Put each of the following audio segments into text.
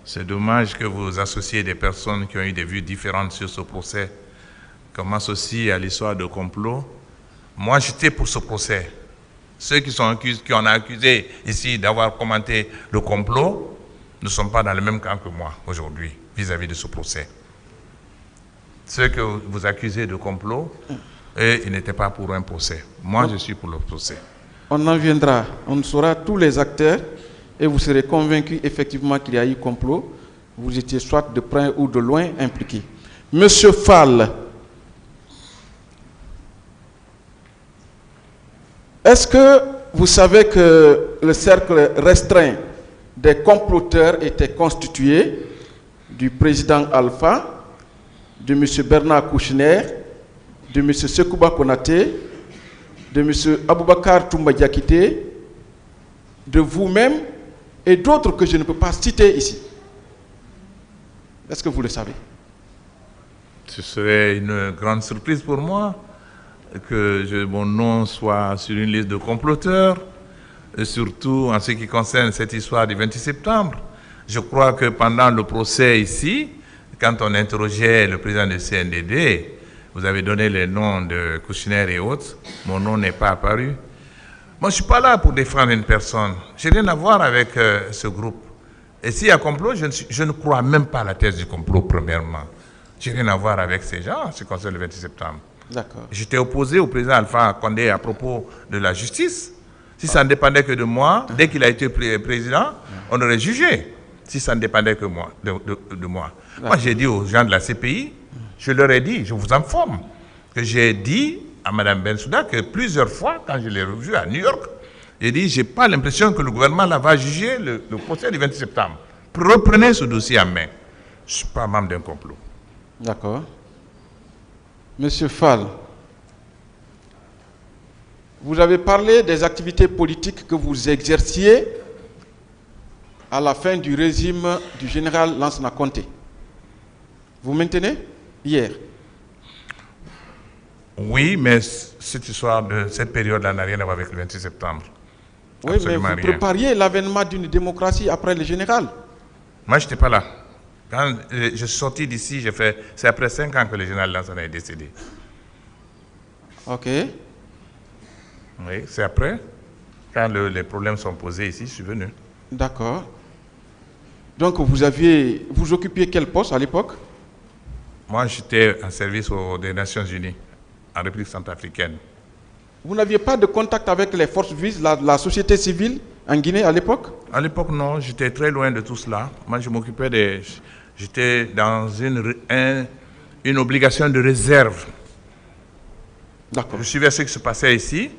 C'est dommage que vous associez des personnes qui ont eu des vues différentes sur ce procès, qu'on m'associe à l'histoire de complot. Moi, j'étais pour ce procès. Ceux qui ont accusé ici d'avoir commenté le complot ne sont pas dans le même camp que moi aujourd'hui, vis-à-vis de ce procès. Ceux que vous accusez de complot, ils n'étaient pas pour un procès. Moi, je suis pour le procès. On en viendra, on saura tous les acteurs et vous serez convaincus effectivement qu'il y a eu complot. Vous étiez soit de près ou de loin impliqués. Monsieur Fall, est-ce que vous savez que le cercle restreint des comploteurs était constitué du président Alpha, de M. Bernard Kouchner, de M. Sekouba Konaté, de M. Aboubakar Toumba Diakité, de vous-même et d'autres que je ne peux pas citer ici. Est-ce que vous le savez? Ce serait une grande surprise pour moi que mon nom soit sur une liste de comploteurs, et surtout en ce qui concerne cette histoire du 28 septembre. Je crois que pendant le procès ici, quand on interrogeait le président du CNDD, vous avez donné les noms de Kouchner et autres, mon nom n'est pas apparu. Moi, je ne suis pas là pour défendre une personne. Je n'ai rien à voir avec ce groupe. Et s'il y a complot, je ne crois même pas à la thèse du complot, premièrement. Je n'ai rien à voir avec ces gens en ce qui concerne le 28 septembre. D'accord. J'étais opposé au président Alpha Condé à propos de la justice. Si ça ne dépendait que de moi, dès qu'il a été président, on aurait jugé. Si ça ne dépendait que moi, de moi. Moi, j'ai dit aux gens de la CPI, je leur ai dit, je vous informe, que j'ai dit à Mme Bensouda que plusieurs fois, quand je l'ai revue à New York, j'ai dit, je n'ai pas l'impression que le gouvernement là va juger le procès du 28 septembre. Reprenez ce dossier en main. Je ne suis pas membre d'un complot. D'accord. Monsieur Fall, vous avez parlé des activités politiques que vous exerciez à la fin du régime du général Lansana Conté. Vous maintenez? Hier. Oui, mais cette histoire de cette période-là n'a rien à voir avec le 28 septembre. Oui, Absolument mais vous rien. prépariez l'avènement d'une démocratie après le général. Moi, je n'étais pas là. Quand je suis sorti d'ici, c'est après 5 ans que le général Lansana est décédé. Ok. Oui, c'est après. Quand les problèmes sont posés ici, je suis venu. D'accord. Donc vous occupiez quel poste à l'époque? Moi, j'étais en service des Nations Unies, en République centrafricaine. Vous n'aviez pas de contact avec les forces vives, la société civile en Guinée à l'époque? À l'époque, non, j'étais très loin de tout cela. Moi, je m'occupais j'étais dans une obligation de réserve. D'accord. Je suivais ce qui se passait ici,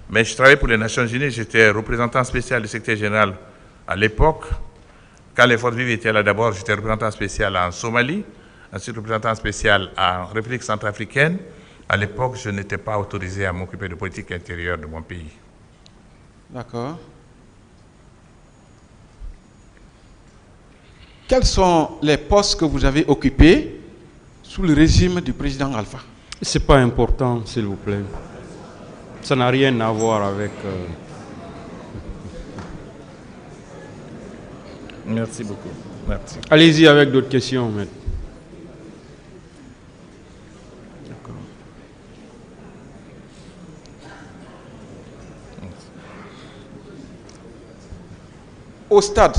mais je travaillais pour les Nations Unies. J'étais représentant spécial du secrétaire général à l'époque. Quand les forces vives étaient là, d'abord, j'étais représentant spécial en Somalie, ensuite représentant spécial en République centrafricaine. À l'époque, je n'étais pas autorisé à m'occuper de politique intérieure de mon pays. D'accord. Quels sont les postes que vous avez occupés sous le régime du président Alpha? Ce n'est pas important, s'il vous plaît. Ça n'a rien à voir avec... Merci beaucoup. Merci. Allez-y avec d'autres questions, maître. D'accord. Au stade,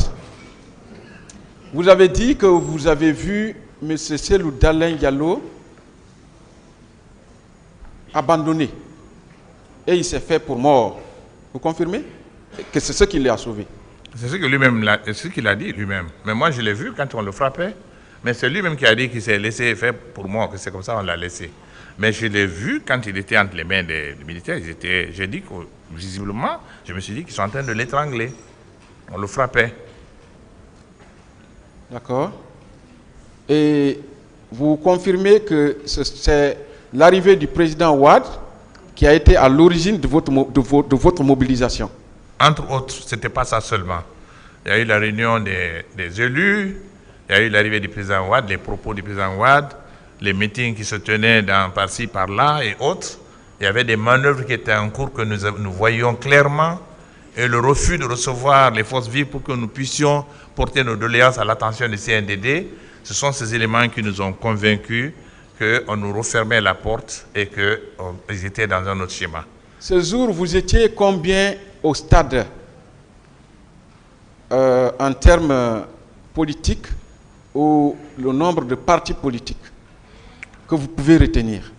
vous avez dit que vous avez vu M. Selou Dalein Diallo abandonné et il s'est fait pour mort. Vous confirmez que c'est ce qui l'a sauvé? C'est ce qu'il a dit lui-même. Mais moi, je l'ai vu quand on le frappait. Mais c'est lui-même qui a dit qu'il s'est laissé faire pour moi, que c'est comme ça qu'on l'a laissé. Mais je l'ai vu quand il était entre les mains des militaires. J'ai dit que, visiblement, je me suis dit qu'ils sont en train de l'étrangler. On le frappait. D'accord. Et vous confirmez que c'est l'arrivée du président Ouad qui a été à l'origine de votre mobilisation? Entre autres, ce n'était pas ça seulement. Il y a eu la réunion des élus, il y a eu l'arrivée du président Ouad, les propos du président Ouad, les meetings qui se tenaient par-ci, par-là et autres. Il y avait des manœuvres qui étaient en cours que nous voyions clairement. et le refus de recevoir les forces vives pour que nous puissions porter nos doléances à l'attention du CNDD, ce sont ces éléments qui nous ont convaincus qu'on nous refermait la porte et qu'ils étaient dans un autre schéma. Ce jour, vous étiez combien au stade en termes politiques ou le nombre de partis politiques que vous pouvez retenir?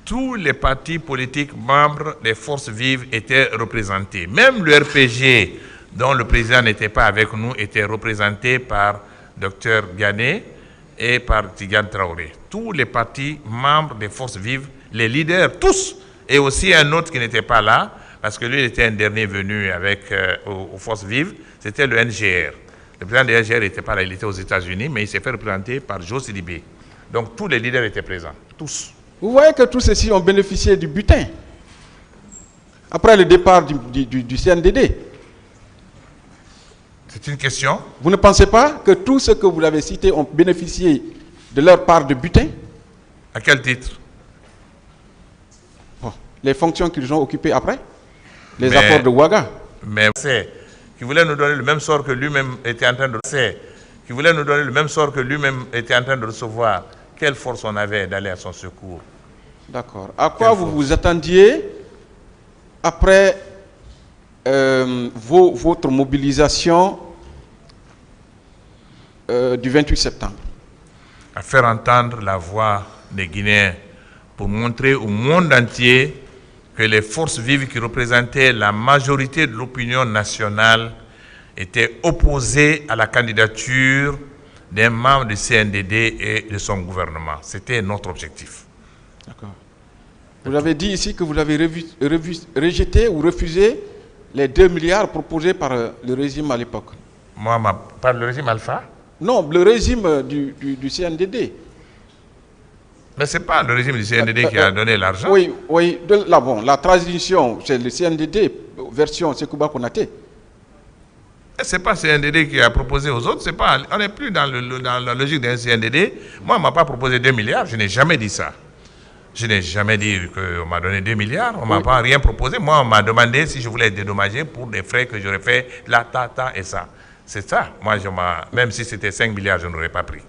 Tous les partis politiques membres des forces vives étaient représentés. Même le RPG, dont le président n'était pas avec nous, était représenté par Dr Ghané et par Tidiane Traoré. Tous les partis membres des forces vives, les leaders, tous, et aussi un autre qui n'était pas là, parce que lui il était un dernier venu avec, aux forces vives, c'était le NGR. Le président du NGR n'était pas là, il était aux États-Unis, mais il s'est fait représenter par Joe Sidibé. Donc tous les leaders étaient présents, tous. Vous voyez que tous ceux-ci ont bénéficié du butin après le départ du CNDD. C'est une question. Vous ne pensez pas que tous ceux que vous avez cités ont bénéficié de leur part de butin? À quel titre? Bon, les fonctions qu'ils ont occupées après, les apports de Ouaga. Mais c'est qui voulait nous donner le même sort que lui-même était en train de qui voulait nous donner le même sort que lui-même était en train de recevoir. Quelle force on avait d'aller à son secours? D'accord. À quoi vous vous attendiez après votre mobilisation du 28 septembre? À faire entendre la voix des Guinéens pour montrer au monde entier que les forces vives qui représentaient la majorité de l'opinion nationale étaient opposées à la candidature d'un membre du CNDD et de son gouvernement. C'était notre objectif. D'accord. Vous avez dit ici que vous avez rejeté ou refusé les 2 milliards proposés par le régime à l'époque. Moi, par le régime Alpha? Non, le régime du CNDD. Mais ce n'est pas le régime du CNDD qui a donné l'argent. Oui, oui. La transition, c'est le CNDD, version Sekouba Konaté. Ce n'est pas le CNDD qui a proposé aux autres. On n'est plus dans la logique d'un CNDD. Moi, on ne m'a pas proposé 2 milliards. Je n'ai jamais dit ça. Je n'ai jamais dit qu'on m'a donné 2 milliards. On ne m'a pas rien proposé. Moi, on m'a demandé si je voulais être dédommagé pour des frais que j'aurais fait, là, et ça. C'est ça. Moi, même si c'était 5 milliards, je n'aurais pas pris.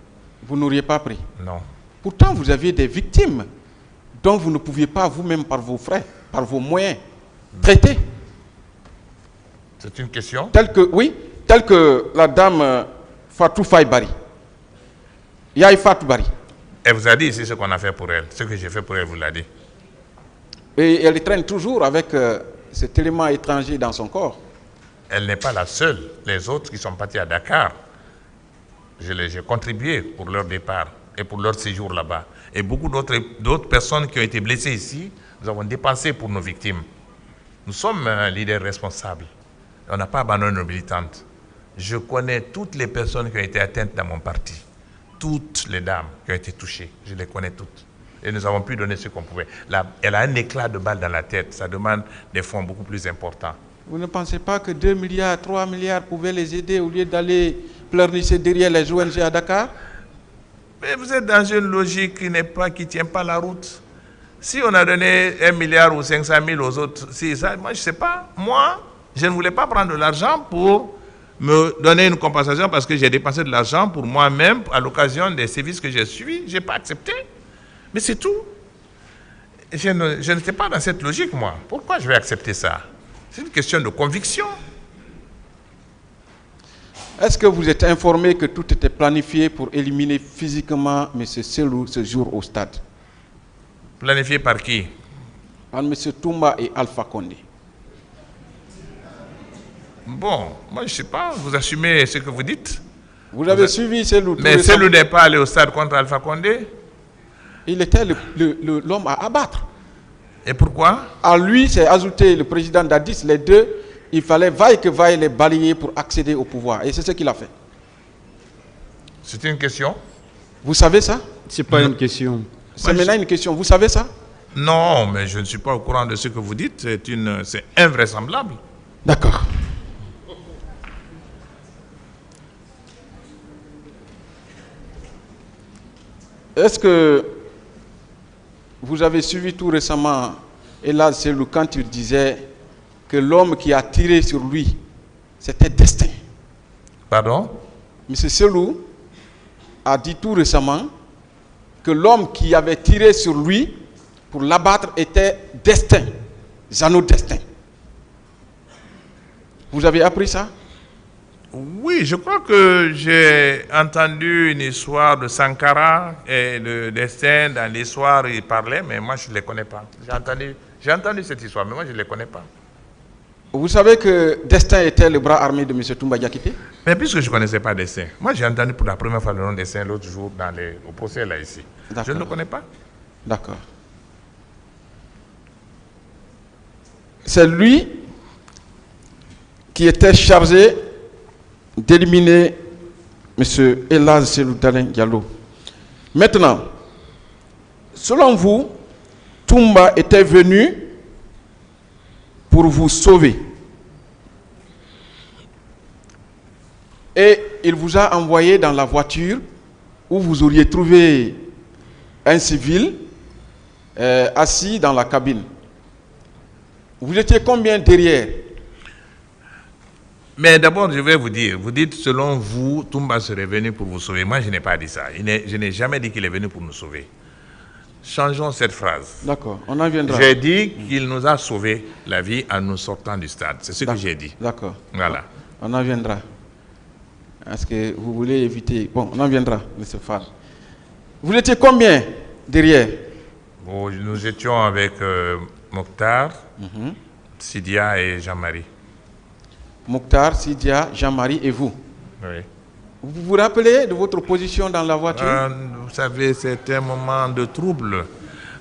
Vous n'auriez pas pris? Non. Pourtant, vous aviez des victimes dont vous ne pouviez pas vous-même, par vos frais, par vos moyens, traiter. C'est une question? Telle que la dame Fatou Faye Bari. Yaï Fatou Bari. Elle vous a dit ici ce qu'on a fait pour elle. Ce que j'ai fait pour elle, vous l'a dit. Et elle traîne toujours avec cet élément étranger dans son corps. Elle n'est pas la seule. Les autres qui sont partis à Dakar, j'ai contribué pour leur départ et pour leur séjour là-bas. Et beaucoup d'autres personnes qui ont été blessées ici, nous avons dépensé pour nos victimes. Nous sommes un leader responsable. On n'a pas abandonné nos militantes. Je connais toutes les personnes qui ont été atteintes dans mon parti. Toutes les dames qui ont été touchées, je les connais toutes. Et nous avons pu donner ce qu'on pouvait. Elle a un éclat de balle dans la tête. Ça demande des fonds beaucoup plus importants. Vous ne pensez pas que 2 milliards, 3 milliards pouvaient les aider au lieu d'aller pleurnicher derrière les ONG à Dakar? Mais vous êtes dans une logique qui ne tient pas la route. Si on a donné 1 milliard ou 500 000 aux autres, moi je ne sais pas. Moi, je ne voulais pas prendre de l'argent pour me donner une compensation parce que j'ai dépensé de l'argent pour moi-même à l'occasion des services que j'ai suivis. Je n'ai pas accepté. Mais c'est tout. Je n'étais pas dans cette logique, moi. Pourquoi je vais accepter ça? C'est une question de conviction. Est-ce que vous êtes informé que tout était planifié pour éliminer physiquement M. Selou ce jour au stade? Planifié par qui? Par M. Toumba et Alpha Condé. Bon, moi je ne sais pas, vous assumez ce que vous dites. Vous avez suivi Selou? Mais Selou n'est pas allé au stade contre Alpha Condé? Il était l'homme à abattre. Et pourquoi? À lui, c'est ajouté le président Dadis, les deux, il fallait vaille que vaille les balayer pour accéder au pouvoir. Et c'est ce qu'il a fait. C'est une question? Vous savez ça? C'est pas une question. C'est maintenant une question. Vous savez ça? Non, mais je ne suis pas au courant de ce que vous dites. C'est invraisemblable. D'accord. Est-ce que vous avez suivi tout récemment Elad Selou quand il disait que l'homme qui a tiré sur lui, c'était Destin. Pardon? M. Selou a dit tout récemment que l'homme qui avait tiré sur lui pour l'abattre était Destin, Jeannot Destin. Vous avez appris ça? Oui, je crois que j'ai entendu une histoire de Sankara et de Destin. Dans l'histoire, il parlait, mais moi, je ne les connais pas. J'ai entendu cette histoire, mais moi, je ne les connais pas. Vous savez que Destin était le bras armé de M. Toumba Diakité? Mais puisque je ne connaissais pas Destin, moi, j'ai entendu pour la première fois le nom Destin l'autre jour au procès, là, ici. Je ne le connais pas. D'accord. C'est lui qui était chargé d'éliminer M. Elhadji Cellou Dalein Diallo. Maintenant, selon vous, Toumba était venu pour vous sauver. Et il vous a envoyé dans la voiture où vous auriez trouvé un civil assis dans la cabine. Vous étiez combien derrière? Mais d'abord, je vais vous dire, vous dites selon vous, Toumba serait venu pour vous sauver. Moi, je n'ai pas dit ça. Je n'ai jamais dit qu'il est venu pour nous sauver. Changeons cette phrase. D'accord, on en viendra. J'ai dit qu'il nous a sauvé la vie en nous sortant du stade. C'est ce que j'ai dit. D'accord. Voilà. On en viendra. Est-ce que vous voulez éviter? Bon, on en viendra, M. Fall. Vous étiez combien derrière? Bon, nous étions avec Mokhtar, Sidia et Jean-Marie. Mokhtar, Sidia, Jean-Marie et vous. Oui. Vous vous rappelez de votre position dans la voiture? Vous savez, c'était un moment de trouble.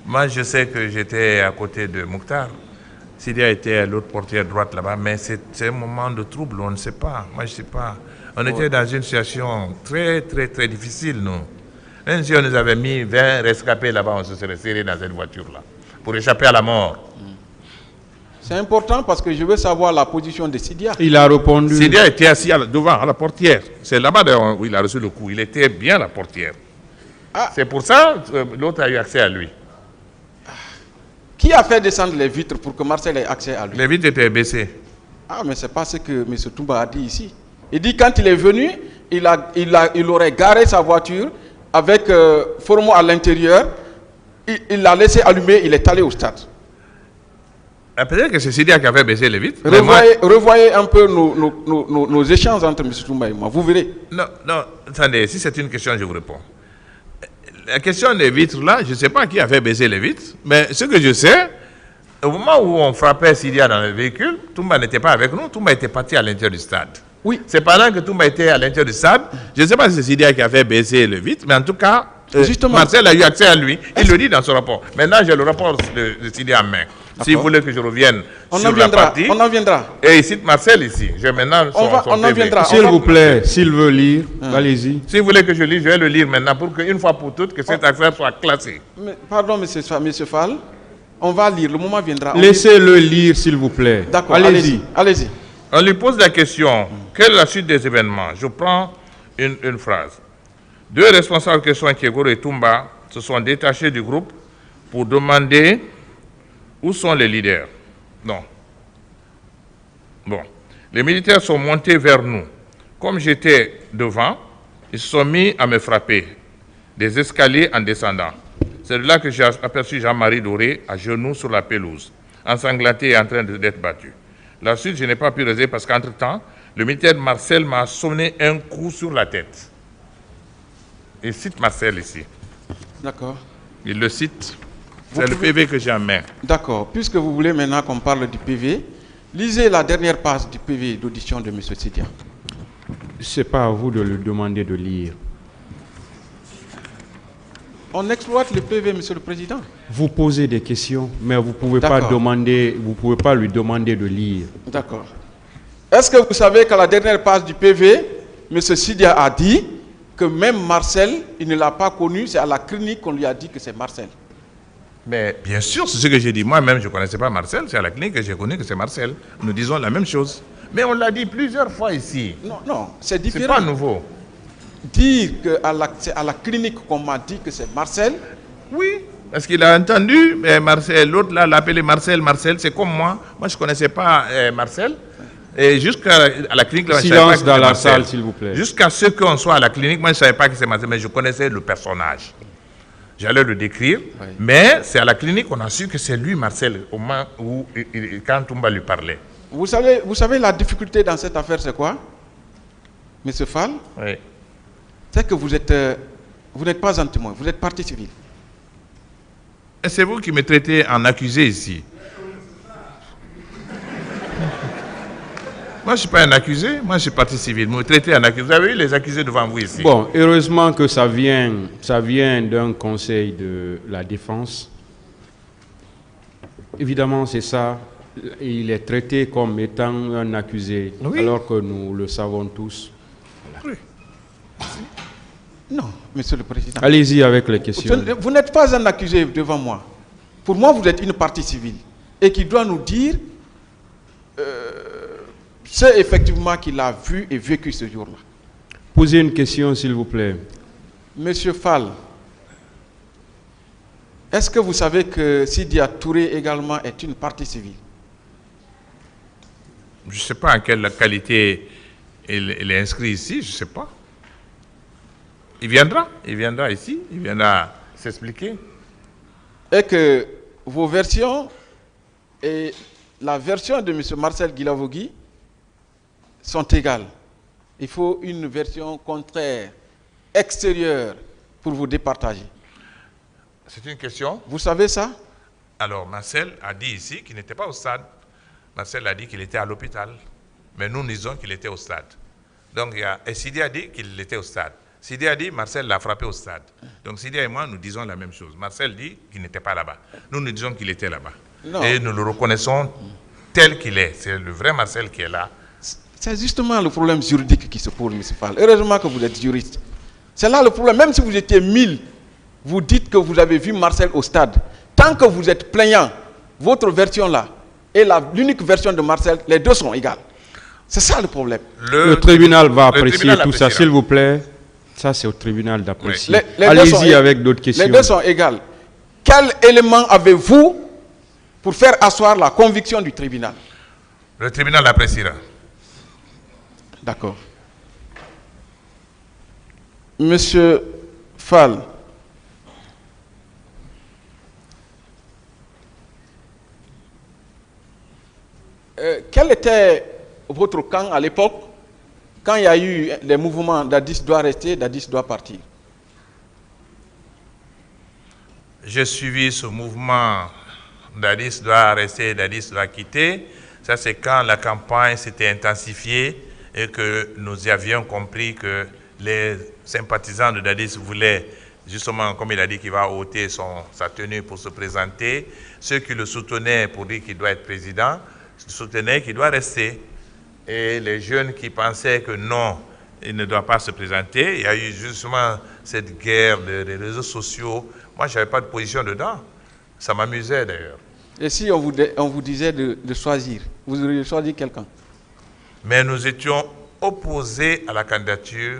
Moi, je sais que j'étais à côté de Mokhtar. Sidia était à l'autre portière droite là-bas, mais c'est un moment de trouble, on ne sait pas. Moi, je ne sais pas. On était dans une situation très, très, très difficile, nous. Même si on nous avait mis 20 rescapés là-bas, on se serait serré dans cette voiture-là, pour échapper à la mort. C'est important parce que je veux savoir la position de Sidia. Il a répondu. Sidia était assis devant, à la portière. C'est là-bas où il a reçu le coup. Il était bien à la portière. Ah. C'est pour ça que l'autre a eu accès à lui. Qui a fait descendre les vitres pour que Marcel ait accès à lui? Les vitres étaient baissées. Ah, mais c'est pas ce que M. Toumba a dit ici. Il dit quand il est venu, il aurait garé sa voiture avec Formo à l'intérieur. Il l'a laissé allumer, il est allé au stade. Peut-être que c'est Sidia qui a fait baisser les vitres. Revoyez un peu nos échanges entre M. Toumba et moi, vous verrez. Non, attendez, si c'est une question, je vous réponds. La question des vitres là, je ne sais pas qui a fait baisser les vitres, mais ce que je sais, au moment où on frappait Sidia dans le véhicule, Toumba n'était pas avec nous, Toumba était parti à l'intérieur du stade. Oui. C'est pendant que Toumba était à l'intérieur du stade, je ne sais pas si c'est Sidia qui a fait baisser les vitres, mais en tout cas, Justement. Marcel a eu accès à lui, il le dit dans son rapport. Maintenant, j'ai le rapport de Sidia en main. Si vous voulez que je revienne sur la partie, on en viendra. et il cite Marcel ici. J'ai maintenant son on en PV. viendra. S'il vous plaît, s'il veut lire, allez-y. Si vous voulez que je lise, je vais le lire maintenant pour qu'une fois pour toutes, que cette affaire soit classée. Pardon, monsieur Fall. On va lire, le moment viendra. Laissez-le lire, s'il vous plaît. D'accord, allez-y. Allez-y. On lui pose la question, quelle est la suite des événements? Je prends une phrase. Deux responsables qui sont Kiegoro et Toumba se sont détachés du groupe pour demander où sont les leaders. Non. Bon. Les militaires sont montés vers nous. Comme j'étais devant, ils se sont mis à me frapper des escaliers en descendant. C'est là que j'ai aperçu Jean-Marie Doré à genoux sur la pelouse, ensanglanté et en train d'être battu. La suite, je n'ai pas pu réaliser parce qu'entre-temps, le militaire Marcel m'a sonné un coup sur la tête. Il cite Marcel ici. D'accord. Il le cite. C'est le PV que j'ai en main. D'accord. Puisque vous voulez maintenant qu'on parle du PV, lisez la dernière page du PV d'audition de M. Sidia. Ce n'est pas à vous de le demander de lire. On exploite le PV, Monsieur le Président. Vous posez des questions, mais vous ne pouvez pas lui demander de lire. D'accord. Est-ce que vous savez qu'à la dernière page du PV, M. Sidia a dit que même Marcel, il ne l'a pas connu, c'est à la clinique qu'on lui a dit que c'est Marcel. Mais bien sûr, c'est ce que j'ai dit. Moi-même, je ne connaissais pas Marcel. C'est à la clinique que j'ai connu que c'est Marcel. Nous disons la même chose. Mais on l'a dit plusieurs fois ici. Non, c'est différent. C'est pas nouveau. Dire que c'est à la clinique qu'on m'a dit que c'est Marcel. Oui. Parce qu'il a entendu Marcel, l'autre là l'appelait Marcel, c'est comme moi. Moi, je ne connaissais pas Marcel. Et jusqu'à la clinique, là, je savais pas Silence dans la salle, s'il vous plaît. Jusqu'à ce qu'on soit à la clinique, moi, je ne savais pas que c'est Marcel, mais je connaissais le personnage. J'allais le décrire, oui. Mais c'est à la clinique qu'on a su que c'est lui, Marcel, au moment où, quand Toumba lui parlait. Vous savez la difficulté dans cette affaire, c'est quoi, M. Fall? Oui. C'est que vous n'êtes pas un témoin, vous êtes partie civile. Et c'est vous qui me traitez en accusé ici. Moi, je ne suis pas un accusé, moi, je suis partie civile. Vous me traitez en accusé. Vous avez eu les accusés devant vous ici. Bon, heureusement que ça vient d'un conseil de la défense. Évidemment, c'est ça. Il est traité comme étant un accusé, oui. Alors que nous le savons tous. Voilà. Oui. Non, Monsieur le Président. Allez-y avec les questions. Vous n'êtes pas un accusé devant moi. Pour moi, vous êtes une partie civile et qui doit nous dire c'est effectivement qu'il a vu et vécu ce jour-là. Posez une question, s'il vous plaît. Monsieur Fall, est-ce que vous savez que Sidia Touré également est une partie civile? Je ne sais pas en quelle qualité il est inscrit ici, je ne sais pas. Il viendra ici, il viendra s'expliquer. Et que vos versions et la version de M. Marcel Guilavogui sont égales. Il faut une version contraire, extérieure, pour vous départager. C'est une question. Vous savez ça? Alors, Marcel a dit ici qu'il n'était pas au stade. Marcel a dit qu'il était à l'hôpital. Mais nous disons qu'il était au stade. Donc, et Sidi a dit qu'il était au stade. Sidi a dit Marcel l'a frappé au stade. Donc Sidi et moi, nous disons la même chose. Marcel dit qu'il n'était pas là-bas. Nous disons qu'il était là-bas. Et nous le reconnaissons tel qu'il est. C'est le vrai Marcel qui est là. C'est justement le problème juridique qui se pose, M. Fall. Heureusement que vous êtes juriste. C'est là le problème. Même si vous étiez 1000, vous dites que vous avez vu Marcel au stade. Tant que vous êtes plaignant, votre version là et l'unique version de Marcel, les deux sont égales. C'est ça le problème. Le tribunal va apprécier tout ça, s'il vous plaît. Ça, c'est au tribunal d'apprécier. Oui. Allez-y avec d'autres questions. Les deux sont égales. Quel élément avez-vous pour faire asseoir la conviction du tribunal? Le tribunal appréciera. D'accord. Monsieur Fall, quel était votre camp à l'époque quand il y a eu les mouvements Dadis doit rester, Dadis doit partir? J'ai suivi ce mouvement Dadis doit rester, Dadis doit quitter. Ça, c'est quand la campagne s'était intensifiée et que nous avions compris que les sympathisants de Dadis voulaient, justement, comme il a dit qu'il va ôter sa tenue pour se présenter, ceux qui le soutenaient pour dire qu'il doit être président, soutenaient qu'il doit rester. Et les jeunes qui pensaient que non, il ne doit pas se présenter, il y a eu justement cette guerre des réseaux sociaux. Moi, je n'avais pas de position dedans. Ça m'amusait d'ailleurs. Et si on vous disait de choisir, vous auriez choisi quelqu'un? Mais nous étions opposés à la candidature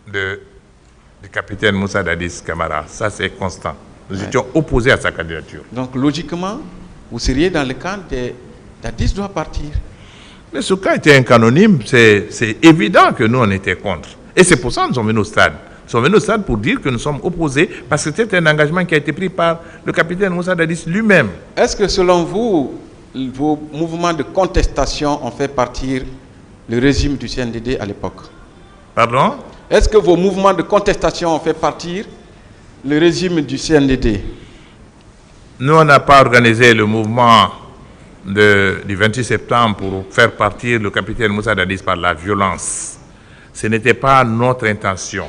du capitaine Moussa Dadis Camara. Ça, c'est constant. Nous étions opposés à sa candidature. Donc, logiquement, vous seriez dans le camp de Dadis doit partir. Mais ce cas était un canonyme, c'est évident que nous, on était contre. Et c'est pour ça que nous sommes venus au stade. Nous sommes venus au stade pour dire que nous sommes opposés, parce que c'était un engagement qui a été pris par le capitaine Moussa Dadis lui-même. Est-ce que selon vous, vos mouvements de contestation ont fait partir le régime du CNDD à l'époque? Pardon? Est-ce que vos mouvements de contestation ont fait partir le régime du CNDD? Nous, on n'a pas organisé le mouvement du 28 septembre pour faire partir le capitaine Moussa Dadis par la violence. Ce n'était pas notre intention.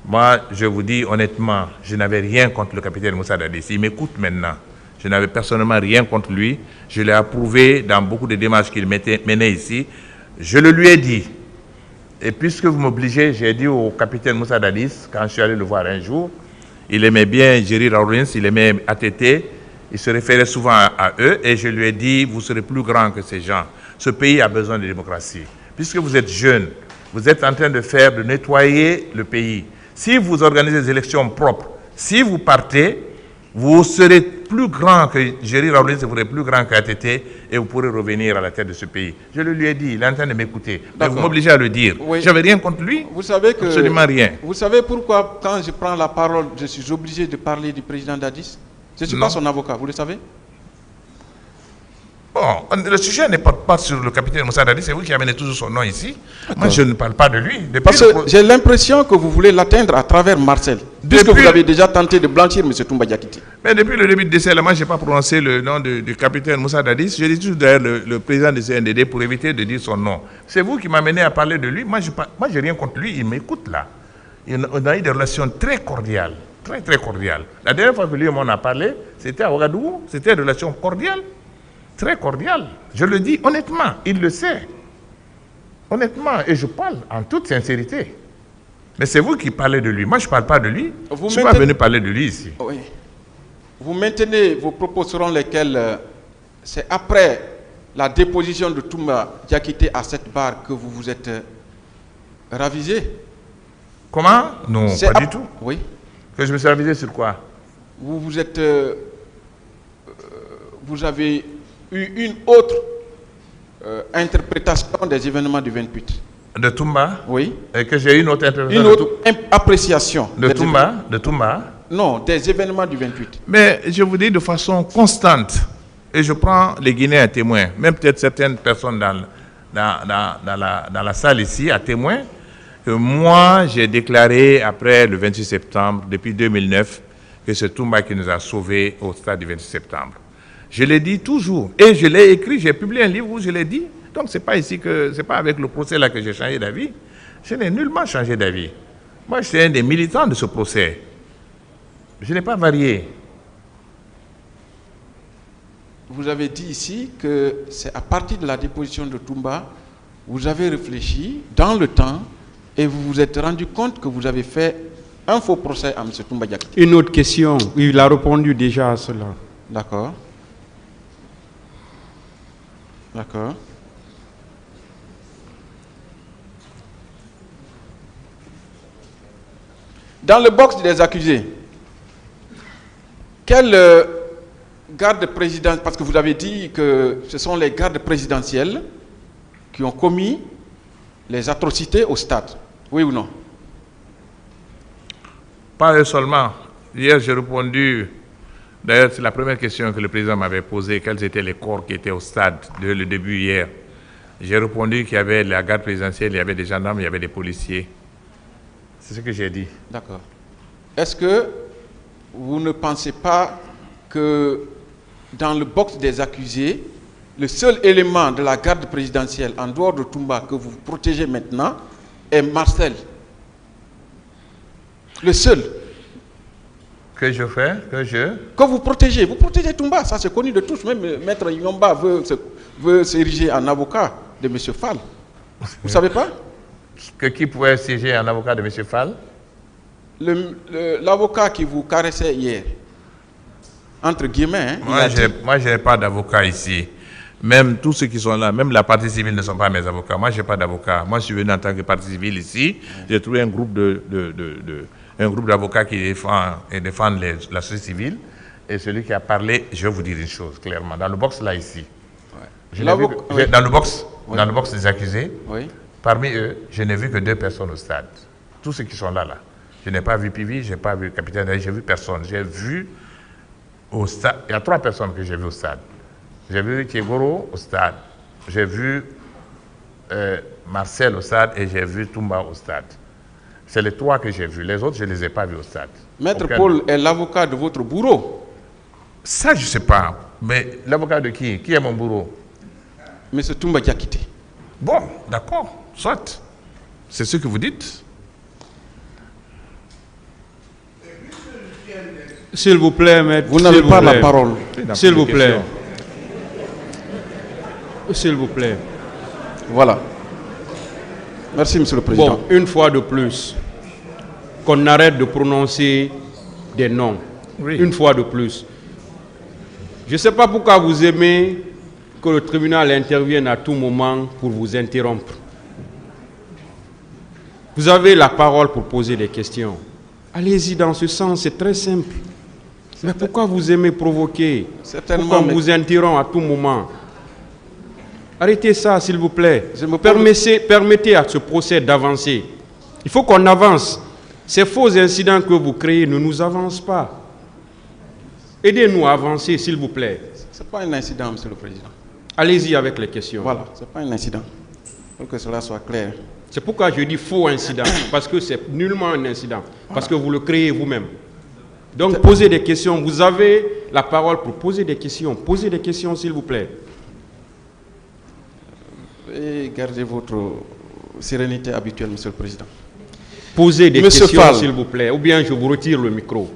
Moi, je vous dis honnêtement, je n'avais rien contre le capitaine Moussa Dadis. Il m'écoute maintenant. Je n'avais personnellement rien contre lui. Je l'ai approuvé dans beaucoup de démarches qu'il menait ici. Je le lui ai dit. Et puisque vous m'obligez, j'ai dit au capitaine Moussa Dadis, quand je suis allé le voir un jour, il aimait bien Jerry Lawrence, il aimait ATT, il se référait souvent à eux, et je lui ai dit, vous serez plus grand que ces gens. Ce pays a besoin de démocratie. Puisque vous êtes jeune, vous êtes en train de nettoyer le pays. Si vous organisez des élections propres, si vous partez, Vous serez plus grand que Jerry Rawlings, vous serez plus grand qu'ATT et vous pourrez revenir à la tête de ce pays. Je le lui ai dit, il est en train de m'écouter. Mais vous m'obligez à le dire. Oui. Je n'avais rien contre lui. Vous savez que, absolument rien. Vous savez pourquoi, quand je prends la parole, je suis obligé de parler du président Dadis? Je ne suis pas son avocat, vous le savez? Bon, le sujet n'est pas sur le capitaine Moussa Dadis, c'est vous qui amenez toujours son nom ici. Moi, je ne parle pas de lui. Parce que j'ai l'impression que vous voulez l'atteindre à travers Marcel, puisque vous avez déjà tenté de blanchir M. Toumba Diakité. Mais depuis le début de décès, moi, je n'ai pas prononcé le nom du capitaine Moussa Dadis. Je dis toujours d'ailleurs le président du CNDD pour éviter de dire son nom. C'est vous qui m'amenez à parler de lui. Moi, je n'ai rien contre lui. Il m'écoute là. On a eu des relations très cordiales. Très, très cordiales. La dernière fois que lui et moi on a parlé, c'était à Ouagadougou. C'était une relation cordiale. Très cordial, je le dis honnêtement, il le sait. Honnêtement, et je parle en toute sincérité. Mais c'est vous qui parlez de lui. Moi, je ne parle pas de lui. Je ne suis pas venu parler de lui ici. Oui. Vous maintenez vos propos selon lesquels c'est après la déposition de Toumba Diakité à cette barre que vous vous êtes ravisé. Comment? Non, pas du tout. Oui. Que je me suis ravisé sur quoi? Vous êtes... vous avez eu une autre interprétation des événements du 28. De Toumba? Oui. Et que j'ai une autre interprétation? Une autre appréciation. De Toumba? De Toumba? Non, des événements du 28. Mais je vous dis de façon constante, et je prends les Guinéens à témoin, même peut-être certaines personnes dans la salle ici à témoin, que moi j'ai déclaré après le 28 septembre, depuis 2009, que c'est Toumba qui nous a sauvés au stade du 28 septembre. Je l'ai dit toujours. Et je l'ai écrit, j'ai publié un livre où je l'ai dit. Donc, ce n'est pas ici que, c'est pas avec le procès là que j'ai changé d'avis. Je n'ai nullement changé d'avis. Moi, je suis un des militants de ce procès. Je n'ai pas varié. Vous avez dit ici que c'est à partir de la déposition de Toumba, vous avez réfléchi dans le temps et vous vous êtes rendu compte que vous avez fait un faux procès à M. Toumba Diakité. Une autre question. Il a répondu déjà à cela. D'accord. D'accord. Dans le box des accusés, quel garde présidentiel, parce que vous avez dit que ce sont les gardes présidentiels qui ont commis les atrocités au stade, oui ou non? Pas eux seulement. Hier, j'ai répondu. D'ailleurs, c'est la première question que le président m'avait posée, quels étaient les corps qui étaient au stade dès le début hier. J'ai répondu qu'il y avait la garde présidentielle, il y avait des gendarmes, il y avait des policiers. C'est ce que j'ai dit. D'accord. Est-ce que vous ne pensez pas que dans le box des accusés, le seul élément de la garde présidentielle, en dehors de Toumba, que vous protégez maintenant, est Marcel? Le seul. Que je fais? Que vous protégez Toumba, ça c'est connu de tous. Même Maître Yomba veut s'ériger en avocat de M. Fall. Vous ne savez pas? Que qui pouvait s'ériger en avocat de M. Fall? L'avocat qui vous caressait hier, entre guillemets. Moi, je n'ai pas d'avocat ici. Même tous ceux qui sont là, même la partie civile ne sont pas mes avocats. Moi, je n'ai pas d'avocat. Moi, je suis venu en tant que partie civile ici. J'ai trouvé un groupe un groupe d'avocats qui défendent la société civile. Et celui qui a parlé, je vais vous dire une chose clairement. Dans le box là ici, dans le box des accusés, parmi eux, je n'ai vu que 2 personnes au stade. Tous ceux qui sont là. Je n'ai pas vu Pivi, je n'ai pas vu le capitaine, j'ai vu personne. J'ai vu au stade, il y a 3 personnes que j'ai vues au stade. J'ai vu Thiegoro au stade, j'ai vu Marcel au stade et j'ai vu Toumba au stade. C'est les 3 que j'ai vus. Les autres, je ne les ai pas vus au stade. Maître Paul est l'avocat de votre bourreau? Ça, je ne sais pas. Mais l'avocat de qui? Qui est mon bourreau? Monsieur Toumba Diakité. Bon, d'accord, soit. C'est ce que vous dites. S'il vous plaît, maître. Vous n'avez pas la parole. S'il vous plaît. S'il vous plaît. Voilà. Merci, Monsieur le Président. Bon, une fois de plus, qu'on arrête de prononcer des noms. Oui. Une fois de plus. Je ne sais pas pourquoi vous aimez que le tribunal intervienne à tout moment pour vous interrompre. Vous avez la parole pour poser des questions. Allez-y dans ce sens, c'est très simple. Mais pourquoi vous aimez provoquer? Pourquoi vous interrompt à tout moment? Arrêtez ça, s'il vous plaît. Permettez à ce procès d'avancer. Il faut qu'on avance. Ces faux incidents que vous créez ne nous avancent pas. Aidez-nous à avancer, s'il vous plaît. Ce n'est pas un incident, Monsieur le Président. Allez-y avec les questions. Voilà, ce n'est pas un incident. Pour que cela soit clair. C'est pourquoi je dis faux incident, parce que c'est nullement un incident, parce que vous le créez vous-même. Donc posez des questions. Vous avez la parole pour poser des questions. Posez des questions, s'il vous plaît. Et gardez votre sérénité habituelle, Monsieur le Président. Posez des questions, s'il vous plaît, ou bien je vous retire le micro.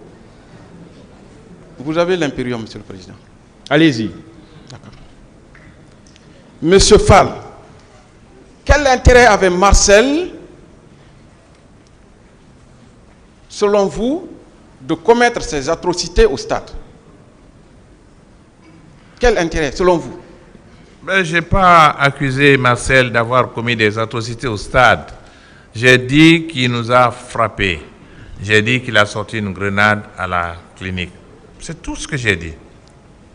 Vous avez l'impérium, Monsieur le Président. Allez-y. D'accord. Monsieur Fall, quel intérêt avait Marcel, selon vous, de commettre ces atrocités au stade? Quel intérêt, selon vous? Ben, je n'ai pas accusé Marcel d'avoir commis des atrocités au stade. J'ai dit qu'il nous a frappés. J'ai dit qu'il a sorti une grenade à la clinique. C'est tout ce que j'ai dit.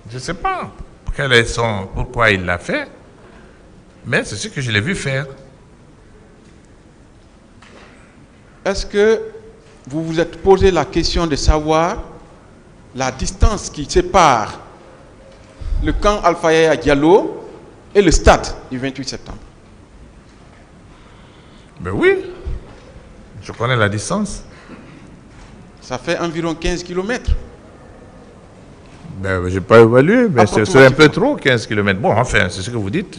Je ne sais pas pourquoi il l'a fait, mais c'est ce que je l'ai vu faire. Est-ce que vous vous êtes posé la question de savoir la distance qui sépare le camp Alpha Yaya Diallo et le stade du 28 septembre? Ben oui, je connais la distance. Ça fait environ 15 km. Ben, je n'ai pas évalué, mais c'est un peu trop, 15 km. Bon, enfin, c'est ce que vous dites.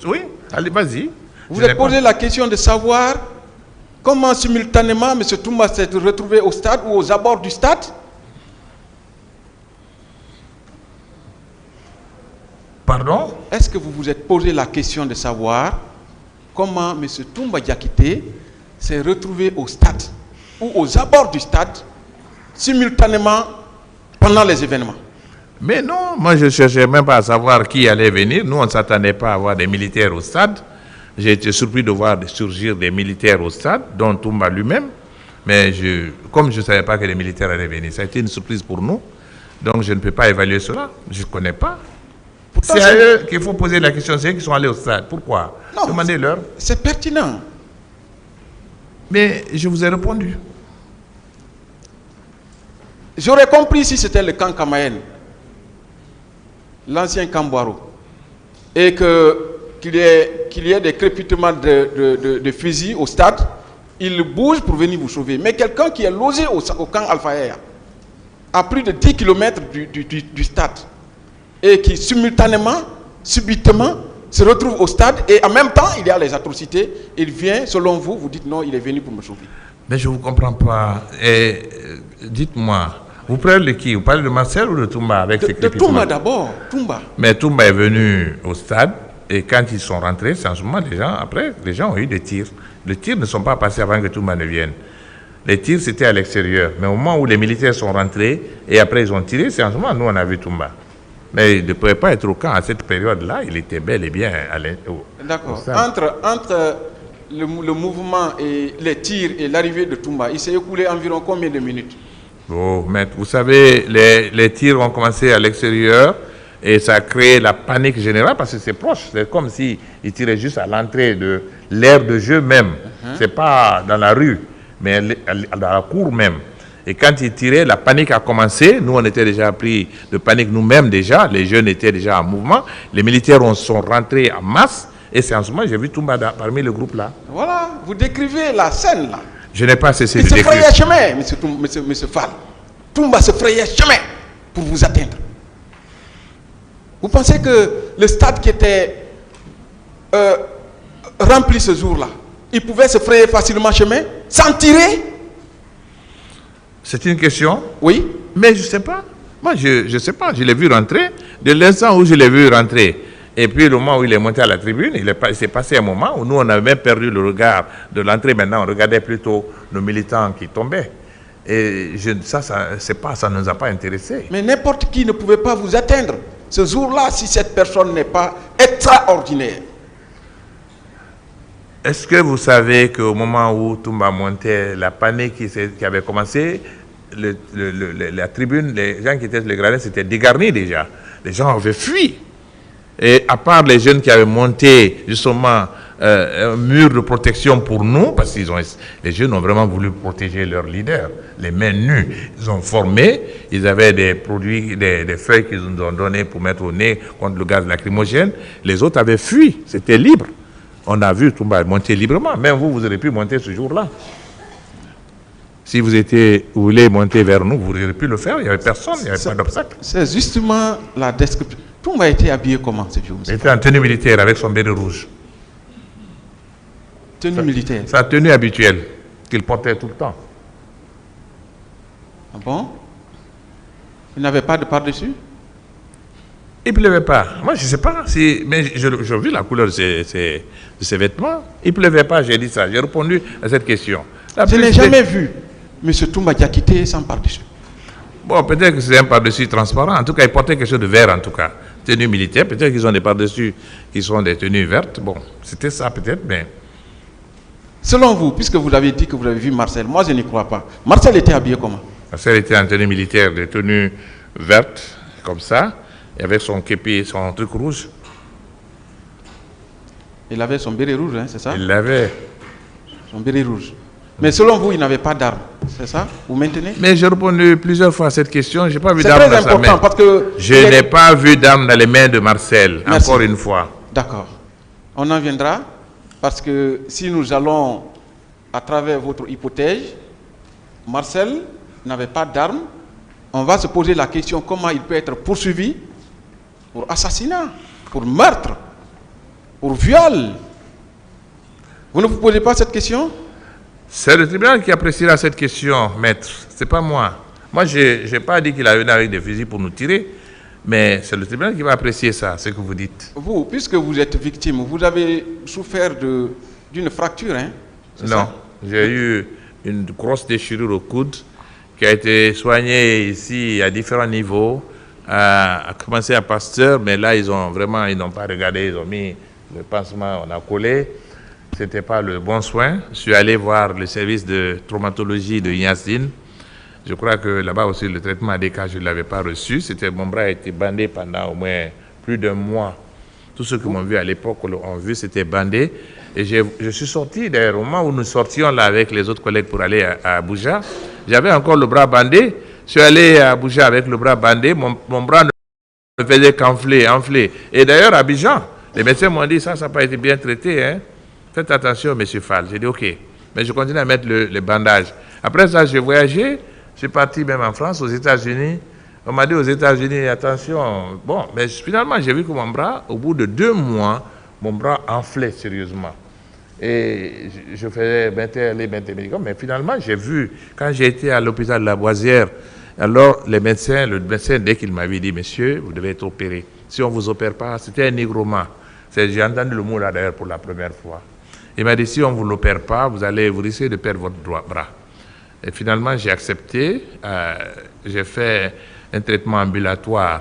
Oui, allez, vas-y. Vous vous êtes posé la question de savoir comment simultanément M. Toumba s'est retrouvé au stade ou aux abords du stade? Pardon? Est-ce que vous vous êtes posé la question de savoir comment M. Toumba Diakité s'est retrouvé au stade ou aux abords du stade simultanément pendant les événements? Mais non, moi je ne cherchais même pas à savoir qui allait venir. Nous, on ne s'attendait pas à voir des militaires au stade. J'ai été surpris de voir surgir des militaires au stade, dont Toumba lui-même. Mais comme je ne savais pas que les militaires allaient venir, ça a été une surprise pour nous. Donc je ne peux pas évaluer cela. Je ne connais pas. C'est à eux qu'il faut poser la question. C'est eux qui sont allés au stade. Pourquoi? Demandez-leur. C'est pertinent. Mais je vous ai répondu. J'aurais compris si c'était le camp Kamayen, l'ancien camp Boiro, et qu'il y ait des crépitements de fusils au stade, il bouge pour venir vous sauver. Mais quelqu'un qui est logé au camp Alpha Yaya, à plus de 10 km du stade, et qui simultanément, subitement, se retrouve au stade, et en même temps, il y a les atrocités, il vient, selon vous, vous dites non, il est venu pour me sauver. Mais je ne vous comprends pas. Dites-moi, vous parlez de qui? Vous parlez de Marcel ou de Toumba avec ses crépitements? De Toumba d'abord, Toumba. Mais Toumba est venu au stade, et quand ils sont rentrés, c'est en ce moment, les gens ont eu des tirs. Les tirs ne sont pas passés avant que Toumba ne vienne. Les tirs, c'était à l'extérieur. Mais au moment où les militaires sont rentrés, et après ils ont tiré, c'est en ce moment, nous, on a vu Toumba. Mais il ne pouvait pas être au camp à cette période-là, il était bel et bien à D'accord. Entre le mouvement et les tirs et l'arrivée de Toumba, il s'est écoulé environ combien de minutes? Oh, maître, vous savez, les tirs ont commencé à l'extérieur et ça a créé la panique générale parce que c'est proche. C'est comme s'ils tiraient juste à l'entrée de l'aire de jeu même. C'est pas dans la rue, mais dans la cour même. Et quand ils tiraient, la panique a commencé. Nous, on était déjà pris de panique nous-mêmes déjà. Les jeunes étaient déjà en mouvement. Les militaires sont rentrés en masse. Et c'est en ce moment que j'ai vu Toumba parmi le groupe là. Voilà, vous décrivez la scène là. Je n'ai pas cessé de décrire. Il se frayait chemin, monsieur Fall. Toumba se frayait chemin pour vous atteindre. Vous pensez que le stade qui était rempli ce jour-là, il pouvait se frayer facilement chemin sans tirer? C'est une question? Oui. Mais je ne sais pas. Moi, je ne sais pas. Je l'ai vu rentrer. De l'instant où je l'ai vu rentrer, et puis le moment où il est monté à la tribune, il s'est passé un moment où nous, on avait même perdu le regard de l'entrée. Maintenant, on regardait plutôt nos militants qui tombaient. Et ça ne nous a pas intéressés. Mais n'importe qui ne pouvait pas vous atteindre ce jour-là si cette personne n'est pas extraordinaire. Est-ce que vous savez qu'au moment où Toumba montait, la panique qui avait commencé, la tribune, les gens qui étaient sur les gradins, c'était dégarni déjà. Les gens avaient fui. Et à part les jeunes qui avaient monté justement un mur de protection pour nous, parce que les jeunes ont vraiment voulu protéger leur leader, les mains nues. Ils ont formé, ils avaient des produits, des feuilles qu'ils nous ont données pour mettre au nez contre le gaz lacrymogène. Les autres avaient fui, c'était libre. On a vu Toumba monter librement. Même vous aurez pu monter ce jour-là. Si vous voulez monter vers nous, vous auriez pu le faire. Il n'y avait personne, il n'y avait pas d'obstacle. C'est justement la description. Toumba a été habillé comment ce jour? Il était en tenue militaire avec son béret rouge. Tenue militaire? Sa tenue habituelle qu'il portait tout le temps. Ah bon? Il n'avait pas de par-dessus? Il ne pleuvait pas. Moi, je ne sais pas. Mais j'ai vu la couleur de ses vêtements. Il ne pleuvait pas, j'ai dit ça. J'ai répondu à cette question. Je n'ai jamais vu M. Toumba Diakité sans par-dessus. Bon, peut-être que c'est un par-dessus transparent. En tout cas, il portait quelque chose de vert, en tout cas. Tenue militaire. Peut-être qu'ils ont des par-dessus qui sont des tenues vertes. Bon, c'était ça peut-être, mais... Selon vous, puisque vous avez dit que vous avez vu Marcel, moi je n'y crois pas. Marcel était habillé comment? Marcel était en tenue militaire, des tenues vertes, comme ça. Et avec son képi, son truc rouge. Il avait son béret rouge, hein, c'est ça? Il l'avait. Son béret rouge. Mais selon vous, il n'avait pas d'arme, c'est ça? Vous maintenez? Mais j'ai répondu plusieurs fois à cette question. Je n'ai pas vu c'est d'arme très dans sa main. important parce que... Je n'ai pas vu d'arme dans les mains de Marcel, Merci. encore une fois. D'accord. On en viendra parce que si nous allons à travers votre hypothèse, Marcel n'avait pas d'arme. On va se poser la question comment il peut être poursuivi pour assassinat, pour meurtre, pour viol. Vous ne vous posez pas cette question? C'est le tribunal qui appréciera cette question, maître. Ce n'est pas moi. Moi, je n'ai pas dit qu'il a venu avec des fusils pour nous tirer, mais c'est le tribunal qui va apprécier ça, ce que vous dites. Vous, puisque vous êtes victime, vous avez souffert d'une fracture, hein? Non, j'ai eu une grosse déchirure au coude qui a été soignée ici à différents niveaux, à commencer à Pasteur, mais là, ils n'ont pas regardé, ils ont mis le pansement, on a collé. Ce n'était pas le bon soin. Je suis allé voir le service de traumatologie de Yassine. Je crois que là-bas aussi, le traitement ADK, je ne l'avais pas reçu. Mon bras a été bandé pendant au moins plus d'un mois. Tous ceux qui m'ont vu à l'époque ont vu, c'était bandé. Et je suis sorti, d'ailleurs, au moment où nous sortions là avec les autres collègues pour aller à Abuja, j'avais encore le bras bandé. Je suis allé à Abuja avec le bras bandé. Mon bras ne faisait qu'enfler. Et d'ailleurs, à Abidjan, les médecins m'ont dit, ça n'a pas été bien traité, hein. Faites attention, M. Fall. J'ai dit, OK. Mais je continue à mettre le bandage. Après ça, j'ai voyagé. Je suis parti même en France, aux États-Unis. On m'a dit aux États-Unis, attention. Bon, mais finalement, j'ai vu que mon bras, au bout de 2 mois, mon bras enflait sérieusement. Et je faisais les médicaments. Mais finalement, j'ai vu, quand j'ai été à l'hôpital de la Boisière, alors le médecin, dès qu'il m'avait dit, monsieur, vous devez être opéré. Si on ne vous opère pas, c'était un nigroma. J'ai entendu le mot là d'ailleurs pour la première fois. Il m'a dit, si on ne vous l'opère pas, vous risquez de perdre votre bras. Et finalement, j'ai accepté. J'ai fait un traitement ambulatoire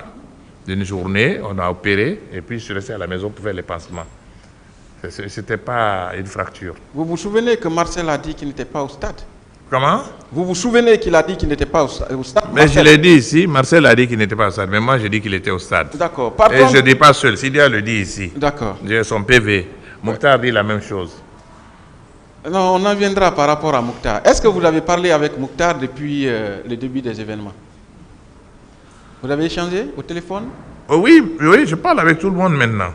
d'une journée. On a opéré. Et puis, je suis resté à la maison pour faire les pansements. Ce n'était pas une fracture. Vous vous souvenez que Marcel a dit qu'il n'était pas au stade? Comment? Vous vous souvenez qu'il a dit qu'il n'était pas au stade? Mais Marcel, je l'ai dit ici. Marcel a dit qu'il n'était pas au stade. Mais moi, j'ai dit qu'il était au stade. D'accord. Et je ne dis pas seul. Sidia le dit ici. D'accord. J'ai son PV. Mokhtar dit la même chose. Non, on en viendra par rapport à Mokhtar. Est-ce que vous avez parlé avec Mokhtar depuis le début des événements? Vous avez échangé au téléphone? Oui, je parle avec tout le monde maintenant.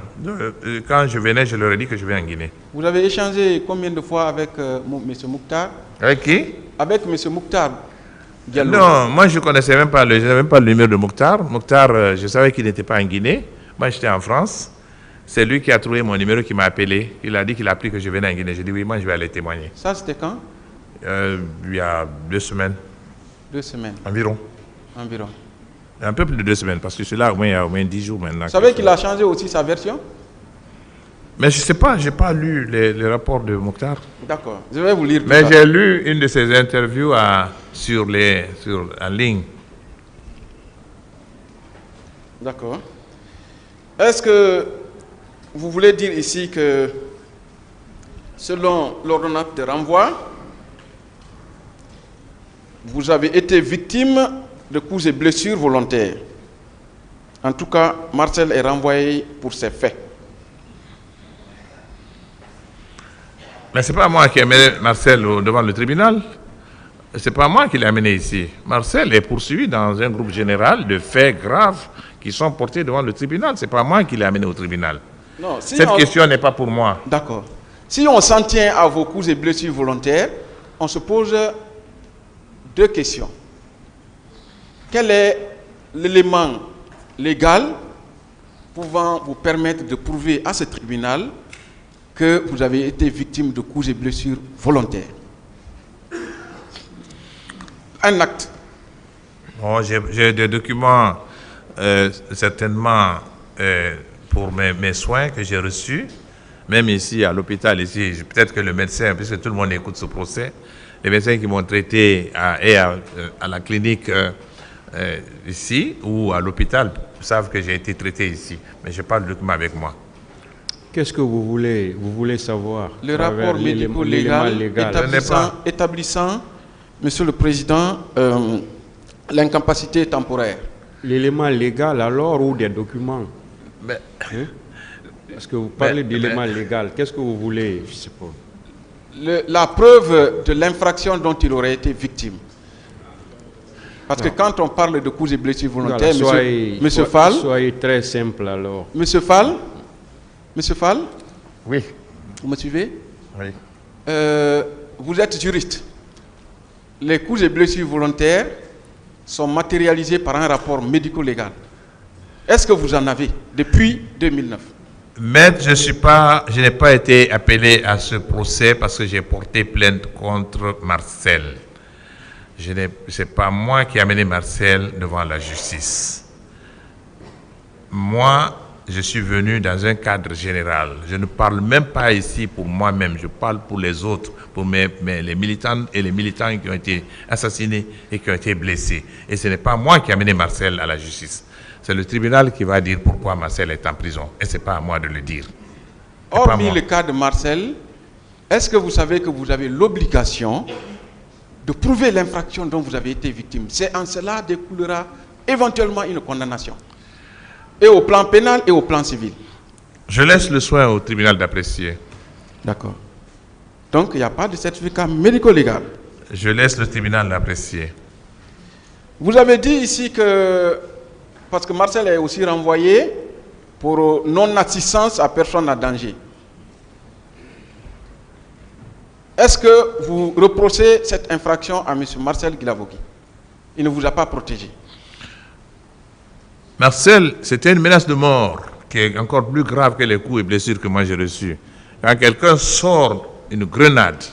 Quand je venais, je leur ai dit que je vais en Guinée. Vous avez échangé combien de fois avec M. Mokhtar? Avec qui? Avec M. Mokhtar Diallo. Non, moi je ne connaissais même pas le numéro de Mokhtar. Mokhtar, je savais qu'il n'était pas en Guinée. Moi j'étais en France. C'est lui qui a trouvé mon numéro, qui m'a appelé. Il a dit qu'il a appris que je venais en Guinée. J'ai dit oui, moi je vais aller témoigner. Ça c'était quand? Il y a 2 semaines. 2 semaines? Environ. Un peu plus de 2 semaines, parce que je suis là il y a au moins 10 jours maintenant. Vous savez qu'il a changé aussi sa version? Mais je ne sais pas, je n'ai pas lu les rapports de Mokhtar. D'accord, je vais vous lire. Mais j'ai lu une de ses interviews en ligne. D'accord. Est-ce que vous voulez dire ici que, selon l'ordonnance de renvoi, vous avez été victime de coups et blessures volontaires. En tout cas, Marcel est renvoyé pour ces faits. Mais ce n'est pas moi qui ai amené Marcel devant le tribunal. Ce n'est pas moi qui l'ai amené ici. Marcel est poursuivi dans un groupe général de faits graves qui sont portés devant le tribunal. Ce n'est pas moi qui l'ai amené au tribunal. Non, si cette question n'est pas pour moi. D'accord. Si on s'en tient à vos coups et blessures volontaires, on se pose deux questions. Quel est l'élément légal pouvant vous permettre de prouver à ce tribunal que vous avez été victime de coups et blessures volontaires? Un acte. Bon, j'ai des documents certainement pour mes soins que j'ai reçus, même ici à l'hôpital, ici, peut-être que le médecin, puisque tout le monde écoute ce procès, les médecins qui m'ont traité à la clinique ici ou à l'hôpital savent que j'ai été traité ici, mais je n'ai pas le document avec moi. Qu'est-ce que vous voulez savoir? Le rapport médico-légal établissant, Monsieur le Président, l'incapacité temporaire. L'élément légal alors ou des documents? Parce que vous parlez d'élément légal. Qu'est-ce que vous voulez? Je sais pas. La preuve de l'infraction dont il aurait été victime. Parce que quand on parle de coups et blessures volontaires, Monsieur Fall... Soyez très simple alors. Monsieur Fall? Oui. Vous me suivez? Oui. Vous êtes juriste. Les coups et blessures volontaires sont matérialisés par un rapport médico-légal. Est-ce que vous en avez depuis 2009? Maître, je n'ai pas été appelé à ce procès parce que j'ai porté plainte contre Marcel. Ce n'est pas moi qui ai amené Marcel devant la justice. Moi, je suis venu dans un cadre général. Je ne parle même pas ici pour moi-même, je parle pour les autres, pour les militants et les militants qui ont été assassinés et qui ont été blessés. Et ce n'est pas moi qui ai amené Marcel à la justice. C'est le tribunal qui va dire pourquoi Marcel est en prison. Et ce n'est pas à moi de le dire. Hormis le cas de Marcel, est-ce que vous savez que vous avez l'obligation de prouver l'infraction dont vous avez été victime? C'est en cela découlera éventuellement une condamnation. Et au plan pénal et au plan civil. Je laisse le soin au tribunal d'apprécier. D'accord. Donc il n'y a pas de certificat médico-légal. Je laisse le tribunal d'apprécier. Vous avez dit ici que, parce que Marcel est aussi renvoyé pour non-assistance à personne en danger. Est-ce que vous reprochez cette infraction à M. Marcel Guilavogui? Il ne vous a pas protégé. Marcel, c'était une menace de mort qui est encore plus grave que les coups et blessures que moi j'ai reçus. Quand quelqu'un sort une grenade,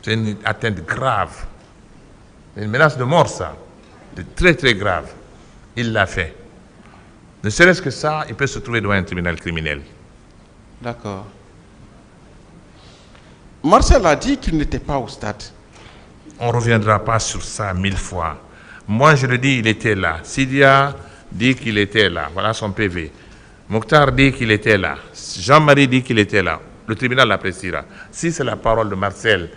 c'est une atteinte grave. C'est une menace de mort, ça. C'est très très grave. Il l'a fait. Ne serait-ce que ça, il peut se trouver devant un tribunal criminel. D'accord. Marcel a dit qu'il n'était pas au stade. On ne reviendra pas sur ça 1000 fois. Moi, je le dis, il était là. Sidia dit qu'il était là. Voilà son PV. Mokhtar dit qu'il était là. Jean-Marie dit qu'il était là. Le tribunal l'appréciera. Si c'est la parole de Marcel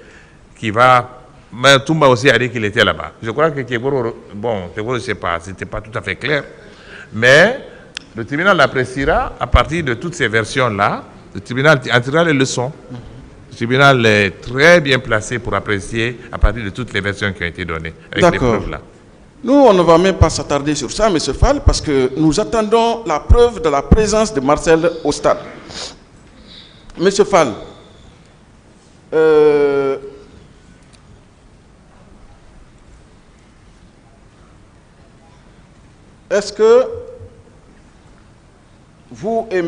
qui va... Mais Toumba aussi a dit qu'il était là-bas. Je crois que Kegoro... Bon, Kegoro, je ne sais pas, ce n'était pas tout à fait clair. Mais le tribunal l'appréciera à partir de toutes ces versions-là. Le tribunal en tirera les leçons. Le tribunal est très bien placé pour apprécier à partir de toutes les versions qui ont été données. Avec les preuves là. Nous, on ne va même pas s'attarder sur ça, M. Fall, parce que nous attendons la preuve de la présence de Marcel au stade. M. Fall, est-ce que vous et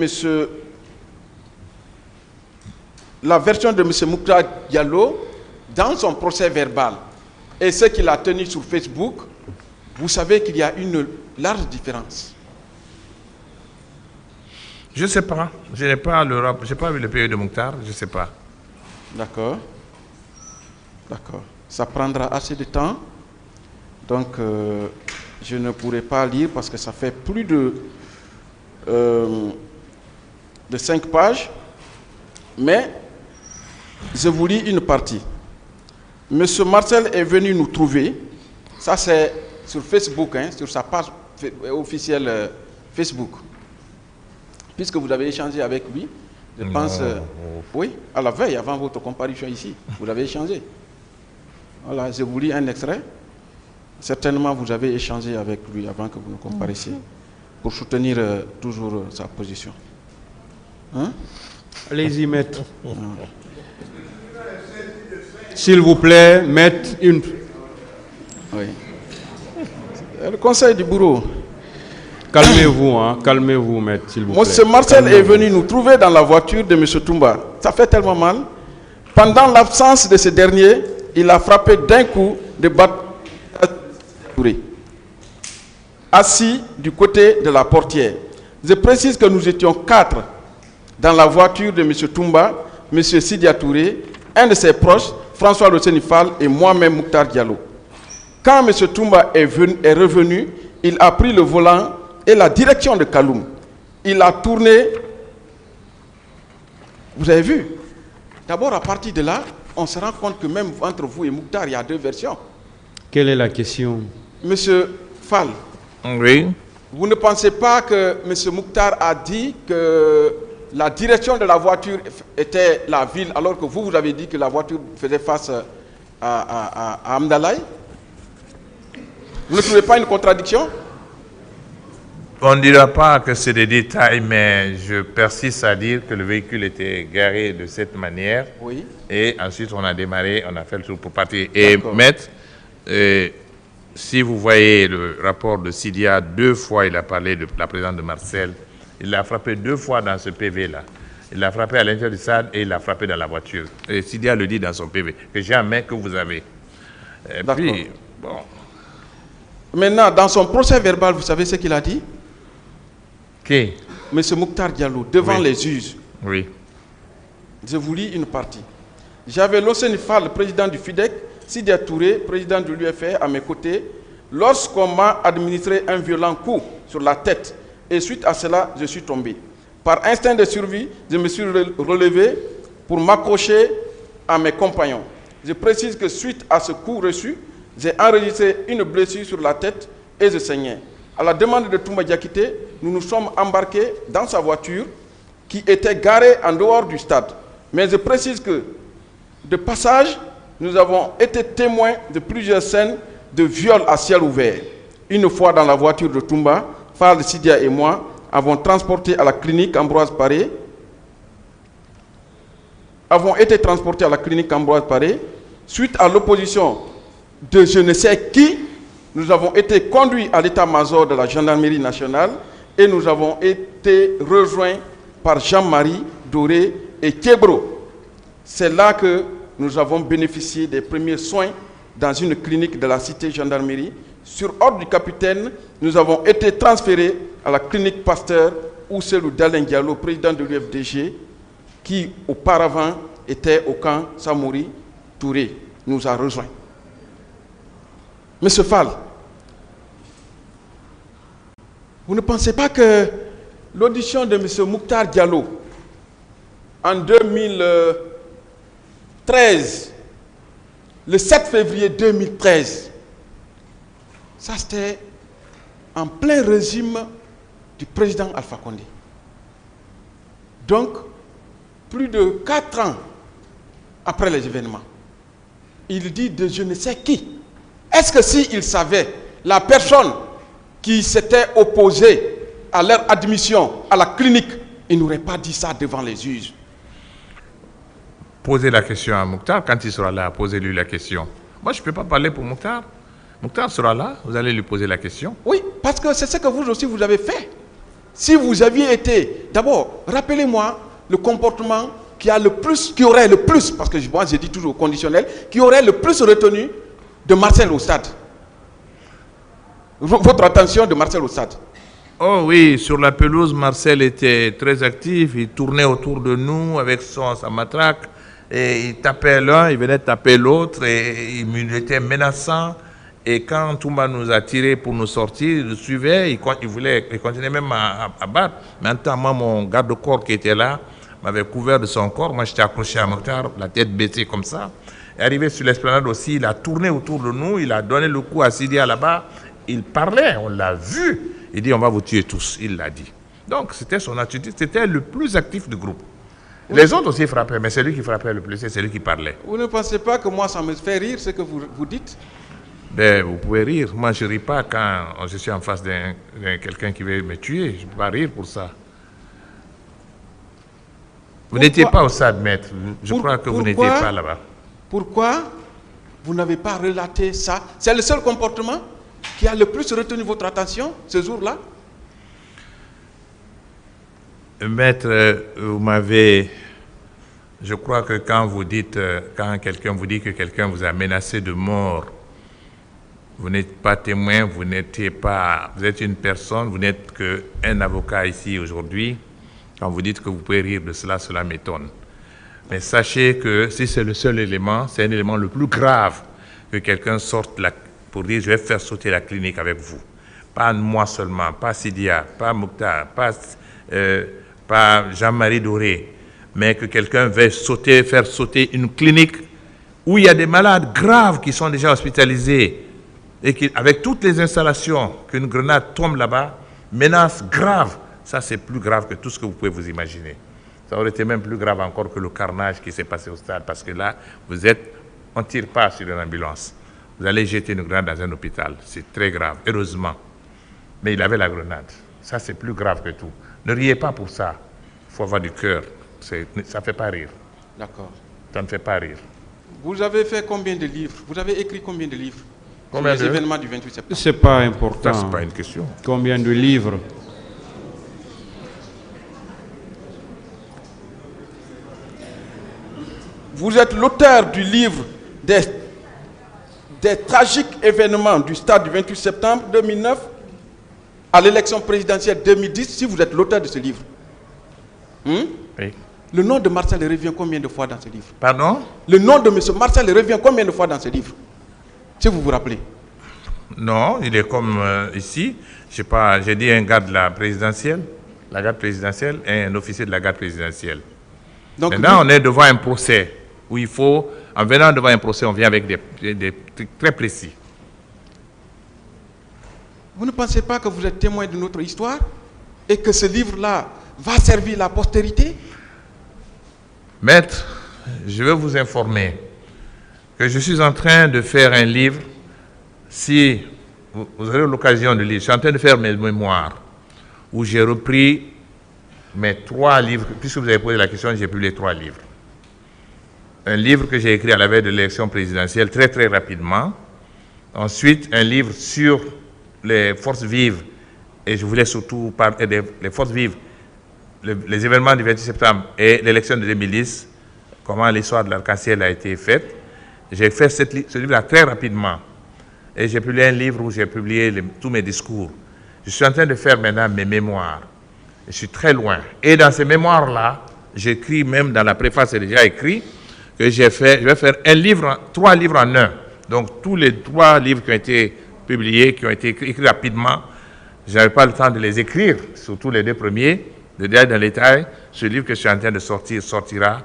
la version de M. Mokhtar Diallo, dans son procès verbal, et ce qu'il a tenu sur Facebook, vous savez qu'il y a une large différence? Je ne sais pas. Je n'ai pas vu le PV de Mokhtar, je ne sais pas. D'accord. D'accord. Ça prendra assez de temps. Donc, je ne pourrai pas lire parce que ça fait plus de 5 pages. Mais, je vous lis une partie. Monsieur Marcel est venu nous trouver Ça, c'est sur Facebook, hein, sur sa page officielle Facebook. Puisque vous avez échangé avec lui, je pense, oui, à la veille, avant votre comparution ici, vous avez échangé. Voilà, je vous lis un extrait. Certainement, vous avez échangé avec lui avant que vous ne comparaissiez, pour soutenir toujours sa position. Hein? Allez-y, maître. S'il vous plaît, maître, une... Oui. Le conseil du bureau. Calmez-vous, hein, calmez-vous, maître, s'il vous plaît. Monsieur Marcel est venu nous trouver dans la voiture de monsieur Toumba. Ça fait tellement mal. Pendant l'absence de ce dernier, il a frappé d'un coup de bâton assis du côté de la portière. Je précise que nous étions 4 dans la voiture de monsieur Toumba, monsieur Sidia Touré, un de ses proches, François Losenifal et moi-même Mouktar Diallo. Quand monsieur Toumba est revenu, il a pris le volant et la direction de Kaloum. Il a tourné. Vous avez vu? D'abord, à partir de là, on se rend compte que même entre vous et Mouktar, il y a 2 versions. Quelle est la question? Monsieur Fall, Oui. vous ne pensez pas que monsieur Mouktar a dit que la direction de la voiture était la ville, alors que vous avez dit que la voiture faisait face à Amdalaï? Vous ne trouvez pas une contradiction? On ne dira pas que c'est des détails, mais je persiste à dire que le véhicule était garé de cette manière. Oui. Et ensuite, on a démarré, on a fait le tour pour partir. Et maître, si vous voyez le rapport de Sidia, 2 fois il a parlé de la présence de Marcel. Il l'a frappé 2 fois dans ce PV-là. Il l'a frappé à l'intérieur du stade et il l'a frappé dans la voiture. Et Sidia le dit dans son PV, que jamais que vous avez. Et puis, bon. Maintenant, dans son procès verbal, vous savez ce qu'il a dit? Qui? Monsieur Mouktar Diallo, devant les juges. Oui. Je vous lis une partie. J'avais Losenifal, le président du FIDEC, Sidia Touré, président de l'UFR, à mes côtés, lorsqu'on m'a administré un violent coup sur la tête. Et suite à cela, je suis tombé. Par instinct de survie, je me suis relevé pour m'accrocher à mes compagnons. Je précise que suite à ce coup reçu, j'ai enregistré une blessure sur la tête et je saignais. À la demande de Toumba Diakité, nous nous sommes embarqués dans sa voiture qui était garée en dehors du stade. Mais je précise que, de passage, nous avons été témoins de plusieurs scènes de viol à ciel ouvert. Une fois dans la voiture de Toumba, Fall, Sidia et moi avons été transportés à la clinique Ambroise Paré. Suite à l'opposition de je ne sais qui, nous avons été conduits à l'état-major de la gendarmerie nationale et nous avons été rejoints par Jean-Marie Doré et Kébro. C'est là que nous avons bénéficié des premiers soins dans une clinique de la cité gendarmerie. Sur ordre du capitaine, nous avons été transférés à la clinique Pasteur où Selou Dalen Diallo, président de l'UFDG, qui auparavant était au camp Samouri Touré, nous a rejoints. Monsieur Fall, vous ne pensez pas que l'audition de monsieur Mouktar Diallo en 2013, le 7 février 2013, ça c'était en plein régime du président Alpha Condé. Donc, plus de 4 ans après les événements, il dit de je ne sais qui. Est-ce que s'il savait la personne qui s'était opposée à leur admission à la clinique, il n'aurait pas dit ça devant les juges? Posez la question à Mouktar. Quand il sera là, posez-lui la question. Moi, je ne peux pas parler pour Mouktar. Mouktar sera là, vous allez lui poser la question. Oui, parce que c'est ce que vous aussi vous avez fait. Si vous aviez été... D'abord, rappelez-moi le comportement qui aurait le plus, parce que moi j'ai dit toujours conditionnel, qui aurait le plus retenu de Marcel au stade. Votre attention de Marcel au stade. Oh oui, sur la pelouse, Marcel était très actif. Il tournait autour de nous avec sa matraque. Et il tapait l'un, il venait taper l'autre. Et il était menaçant. Et quand Toumba nous a tirés pour nous sortir, il le suivait. Il continuait même à battre. Mais en temps, moi, mon garde-corps qui était là m'avait couvert de son corps. Moi, j'étais accroché à Mouktar, la tête baissée comme ça. est arrivé sur l'esplanade aussi, il a tourné autour de nous, il a donné le coup à Sidia là-bas, il parlait, on l'a vu. Il dit on va vous tuer tous, il l'a dit. Donc c'était son attitude, c'était le plus actif du groupe. Les autres aussi frappaient, mais c'est lui qui frappait le plus, c'est lui qui parlait. Vous ne pensez pas que moi ça me fait rire ce que vous dites? Ben, vous pouvez rire, moi je ne ris pas quand je suis en face de quelqu'un qui veut me tuer, je ne peux pas rire pour ça. Vous n'étiez pas au stade, maître, je crois que vous n'étiez pas là-bas. Pourquoi vous n'avez pas relaté ça? C'est le seul comportement qui a le plus retenu votre attention ce jour-là? Maître, vous m'avez... Je crois que quand vous dites, quand quelqu'un vous dit que quelqu'un vous a menacé de mort, vous n'êtes pas témoin, vous n'étiez pas... Vous êtes une personne, vous n'êtes qu'un avocat ici aujourd'hui. Quand vous dites que vous pouvez rire de cela, cela m'étonne. Mais sachez que si c'est le seul élément, c'est un élément le plus grave que quelqu'un sorte pour dire je vais faire sauter la clinique avec vous. Pas moi seulement, pas Sidia, pas Mouktar, pas Jean-Marie Doré, mais que quelqu'un veuille faire sauter une clinique où il y a des malades graves qui sont déjà hospitalisés et qui, avec toutes les installations, qu'une grenade tombe là-bas, menace grave. Ça, c'est plus grave que tout ce que vous pouvez vous imaginer. Ça aurait été même plus grave encore que le carnage qui s'est passé au stade, parce que là, on ne tire pas sur une ambulance. Vous allez jeter une grenade dans un hôpital. C'est très grave, heureusement. Mais il avait la grenade. Ça, c'est plus grave que tout. Ne riez pas pour ça. Il faut avoir du cœur. Ça ne fait pas rire. D'accord. Ça ne fait pas rire. Vous avez fait combien de livres? Vous avez écrit combien de livres? Combien sur les événements du 28 septembre? Ce n'est pas important. Ça, ce n'est pas une question. Combien de livres? Vous êtes l'auteur du livre des tragiques événements du stade du 28 septembre 2009 à l'élection présidentielle 2010, si vous êtes l'auteur de ce livre. Oui. Le nom de Marcel revient combien de fois dans ce livre? Pardon? Le nom de M. Marcel revient combien de fois dans ce livre? Si vous vous rappelez. Non, il est comme ici. Je sais pas, j'ai dit un gars de la présidentielle et un officier de la garde présidentielle. Donc, maintenant, on est devant un procès où il faut, en venant devant un procès, on vient avec des trucs très précis. Vous ne pensez pas que vous êtes témoin de notre histoire et que ce livre-là va servir la postérité? Maître, je veux vous informer que je suis en train de faire un livre. Si vous aurez l'occasion de lire, je suis en train de faire mes mémoires où j'ai repris mes 3 livres. Puisque vous avez posé la question, j'ai publié 3 livres. Un livre que j'ai écrit à la veille de l'élection présidentielle très très rapidement. Ensuite, un livre sur les forces vives, et je voulais surtout parler des forces vives, les événements du 28 septembre et l'élection de 2010, comment l'histoire de l'arc-en-ciel a été faite. J'ai fait ce livre-là très rapidement. Et j'ai publié un livre où j'ai publié tous mes discours. Je suis en train de faire maintenant mes mémoires. Je suis très loin. Et dans ces mémoires-là, j'écris même dans la préface, c'est déjà écrit, que je vais faire 3 livres en un. Donc tous les 3 livres qui ont été publiés, qui ont été écrits rapidement, je n'avais pas le temps de les écrire, surtout les 2 premiers, de dire dans les détails. Ce livre que je suis en train de sortir sortira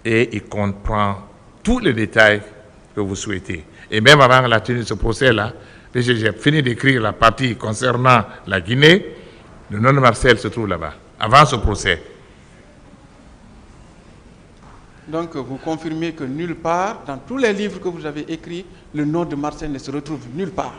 et il comprend tous les détails que vous souhaitez. Et même avant la tenue de ce procès-là, j'ai fini d'écrire la partie concernant la Guinée, le nom de Marcel se trouve là-bas, avant ce procès. Donc vous confirmez que nulle part, dans tous les livres que vous avez écrits, le nom de Marcel ne se retrouve nulle part?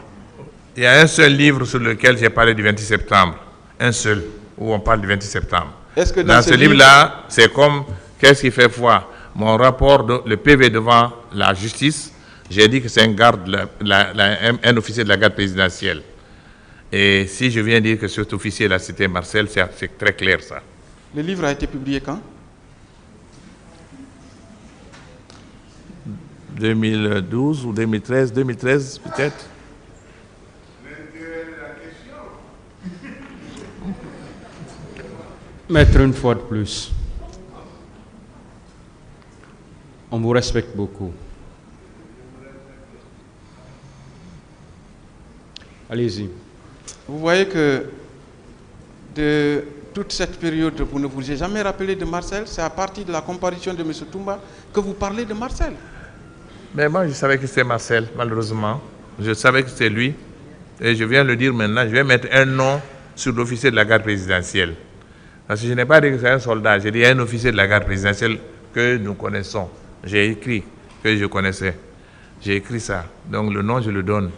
Il y a un seul livre sur lequel j'ai parlé du 26 septembre, un seul, où on parle du 26 septembre. Est-ce que dans ce livre-là, c'est comme, qu'est-ce qui fait foi? Mon rapport, le PV devant la justice, j'ai dit que c'est un officier de la garde présidentielle. Et si je viens dire que cet officier-là, c'était Marcel, c'est très clair ça. Le livre a été publié quand? 2012 ou 2013, 2013 peut-être. Maître, une fois de plus, on vous respecte beaucoup. Allez-y. Vous voyez que de toute cette période, vous ne vous avez jamais rappelé de Marcel. C'est à partir de la comparution de M. Toumba que vous parlez de Marcel. Mais moi, je savais que c'était Marcel, malheureusement. Je savais que c'était lui. Et je viens de le dire maintenant, je vais mettre un nom sur l'officier de la garde présidentielle. Parce que je n'ai pas dit que c'est un soldat, j'ai dit un officier de la garde présidentielle que nous connaissons. J'ai écrit que je connaissais. J'ai écrit ça. Donc le nom, je le donne.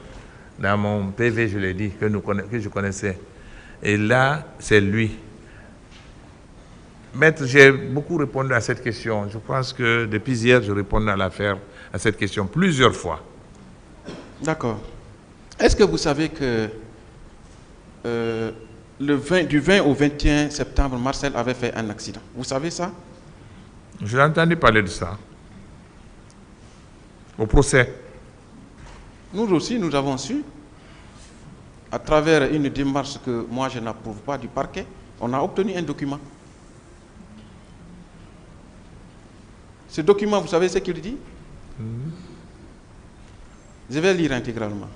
Dans mon PV, je l'ai dit, que je connaissais. Et là, c'est lui. Maître, j'ai beaucoup répondu à cette question. Je pense que depuis hier, je réponds à cette question plusieurs fois. D'accord. Est-ce que vous savez que du 20 au 21 septembre, Marcel avait fait un accident? Vous savez ça? J'ai entendu parler de ça. Au procès. Nous aussi, nous avons su, à travers une démarche que moi je n'approuve pas du parquet, on a obtenu un document. Ce document, vous savez ce qu'il dit? Je vais lire intégralement.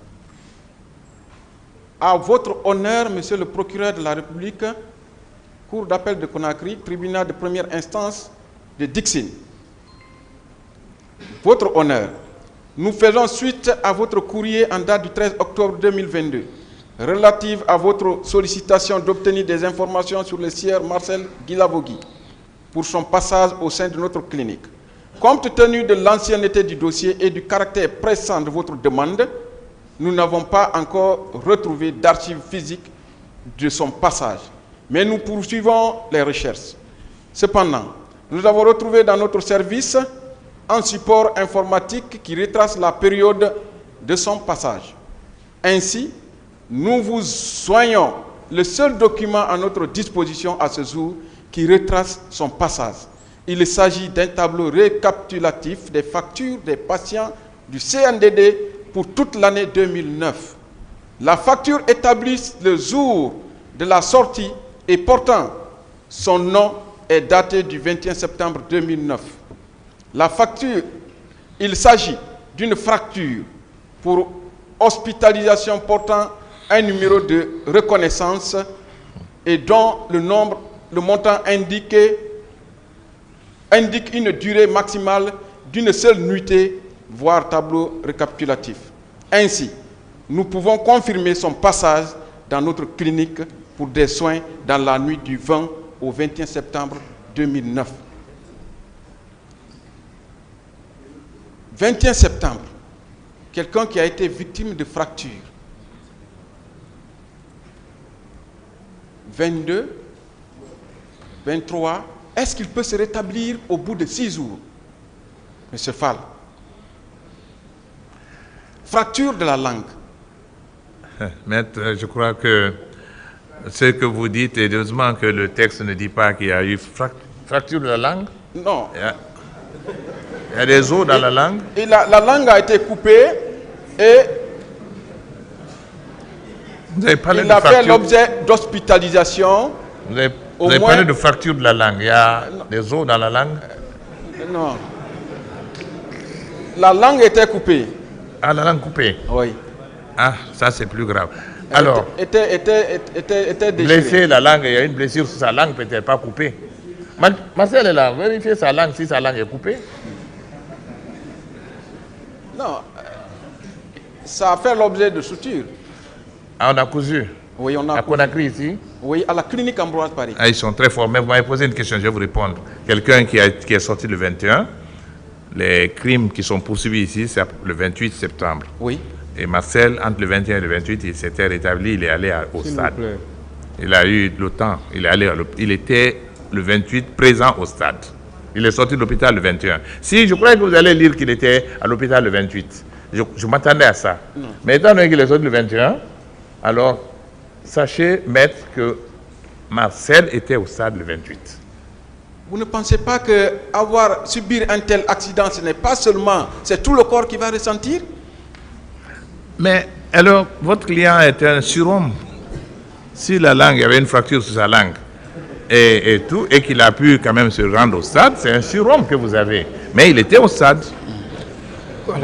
À votre honneur, monsieur le procureur de la République, Cour d'appel de Conakry, tribunal de première instance de Dixine. Votre honneur, nous faisons suite à votre courrier en date du 13 octobre 2022, relative à votre sollicitation d'obtenir des informations sur le sieur Marcel Guilavogui pour son passage au sein de notre clinique. Compte tenu de l'ancienneté du dossier et du caractère pressant de votre demande, nous n'avons pas encore retrouvé d'archives physiques de son passage, mais nous poursuivons les recherches. Cependant, nous avons retrouvé dans notre service un support informatique qui retrace la période de son passage. Ainsi, nous vous soignons le seul document à notre disposition à ce jour qui retrace son passage. Il s'agit d'un tableau récapitulatif des factures des patients du CNDD pour toute l'année 2009. La facture établit le jour de la sortie et portant son nom est datée du 21 septembre 2009. La facture, il s'agit d'une fracture pour hospitalisation portant un numéro de reconnaissance et dont le montant indique une durée maximale d'une seule nuitée, voire tableau récapitulatif. Ainsi, nous pouvons confirmer son passage dans notre clinique pour des soins dans la nuit du 20 au 21 septembre 2009. 21 septembre, quelqu'un qui a été victime de fracture. 22, 23, est-ce qu'il peut se rétablir au bout de 6 jours? Monsieur Fall. Fracture de la langue. Maître, je crois que ce que vous dites, et heureusement que le texte ne dit pas qu'il y a eu fracture de la langue. Non. Il y a des os dans la langue. Et la langue a été coupée et vous avez parlé il a fait l'objet d'hospitalisation. Vous avez parlé de fracture de la langue. Il y a des os dans la langue. Non. La langue était coupée. Ah, la langue coupée. Oui. Ah, ça c'est plus grave. Alors, était déchirée. Blessé la langue, il y a une blessure sur sa langue, peut-être pas coupée. Marcel est là, vérifiez sa langue, si sa langue est coupée. Non, ça a fait l'objet de suture. Ah, on a cousu. Oui, on a à Conakry ici. Oui, à la clinique Ambroise Paris. Ah, ils sont très forts. Mais vous m'avez posé une question, je vais vous répondre. Quelqu'un qui est sorti le 21, les crimes qui sont poursuivis ici, c'est le 28 septembre. Oui. Et Marcel, entre le 21 et le 28, il s'était rétabli, il est allé au stade. Il a eu le temps. Il était le 28 présent au stade. Il est sorti de l'hôpital le 21. Si, je croyais que vous allez lire qu'il était à l'hôpital le 28. Je m'attendais à ça. Non. Mais étant donné qu'il est sorti le 21, alors, sachez, maître, que Marcel était au stade le 28. Vous ne pensez pas que subir un tel accident, ce n'est pas seulement, c'est tout le corps qui va ressentir? Mais alors, votre client était un surhomme. Si la langue, il y avait une fracture sur sa langue et tout, et qu'il a pu quand même se rendre au stade, c'est un surhomme que vous avez. Mais il était au stade.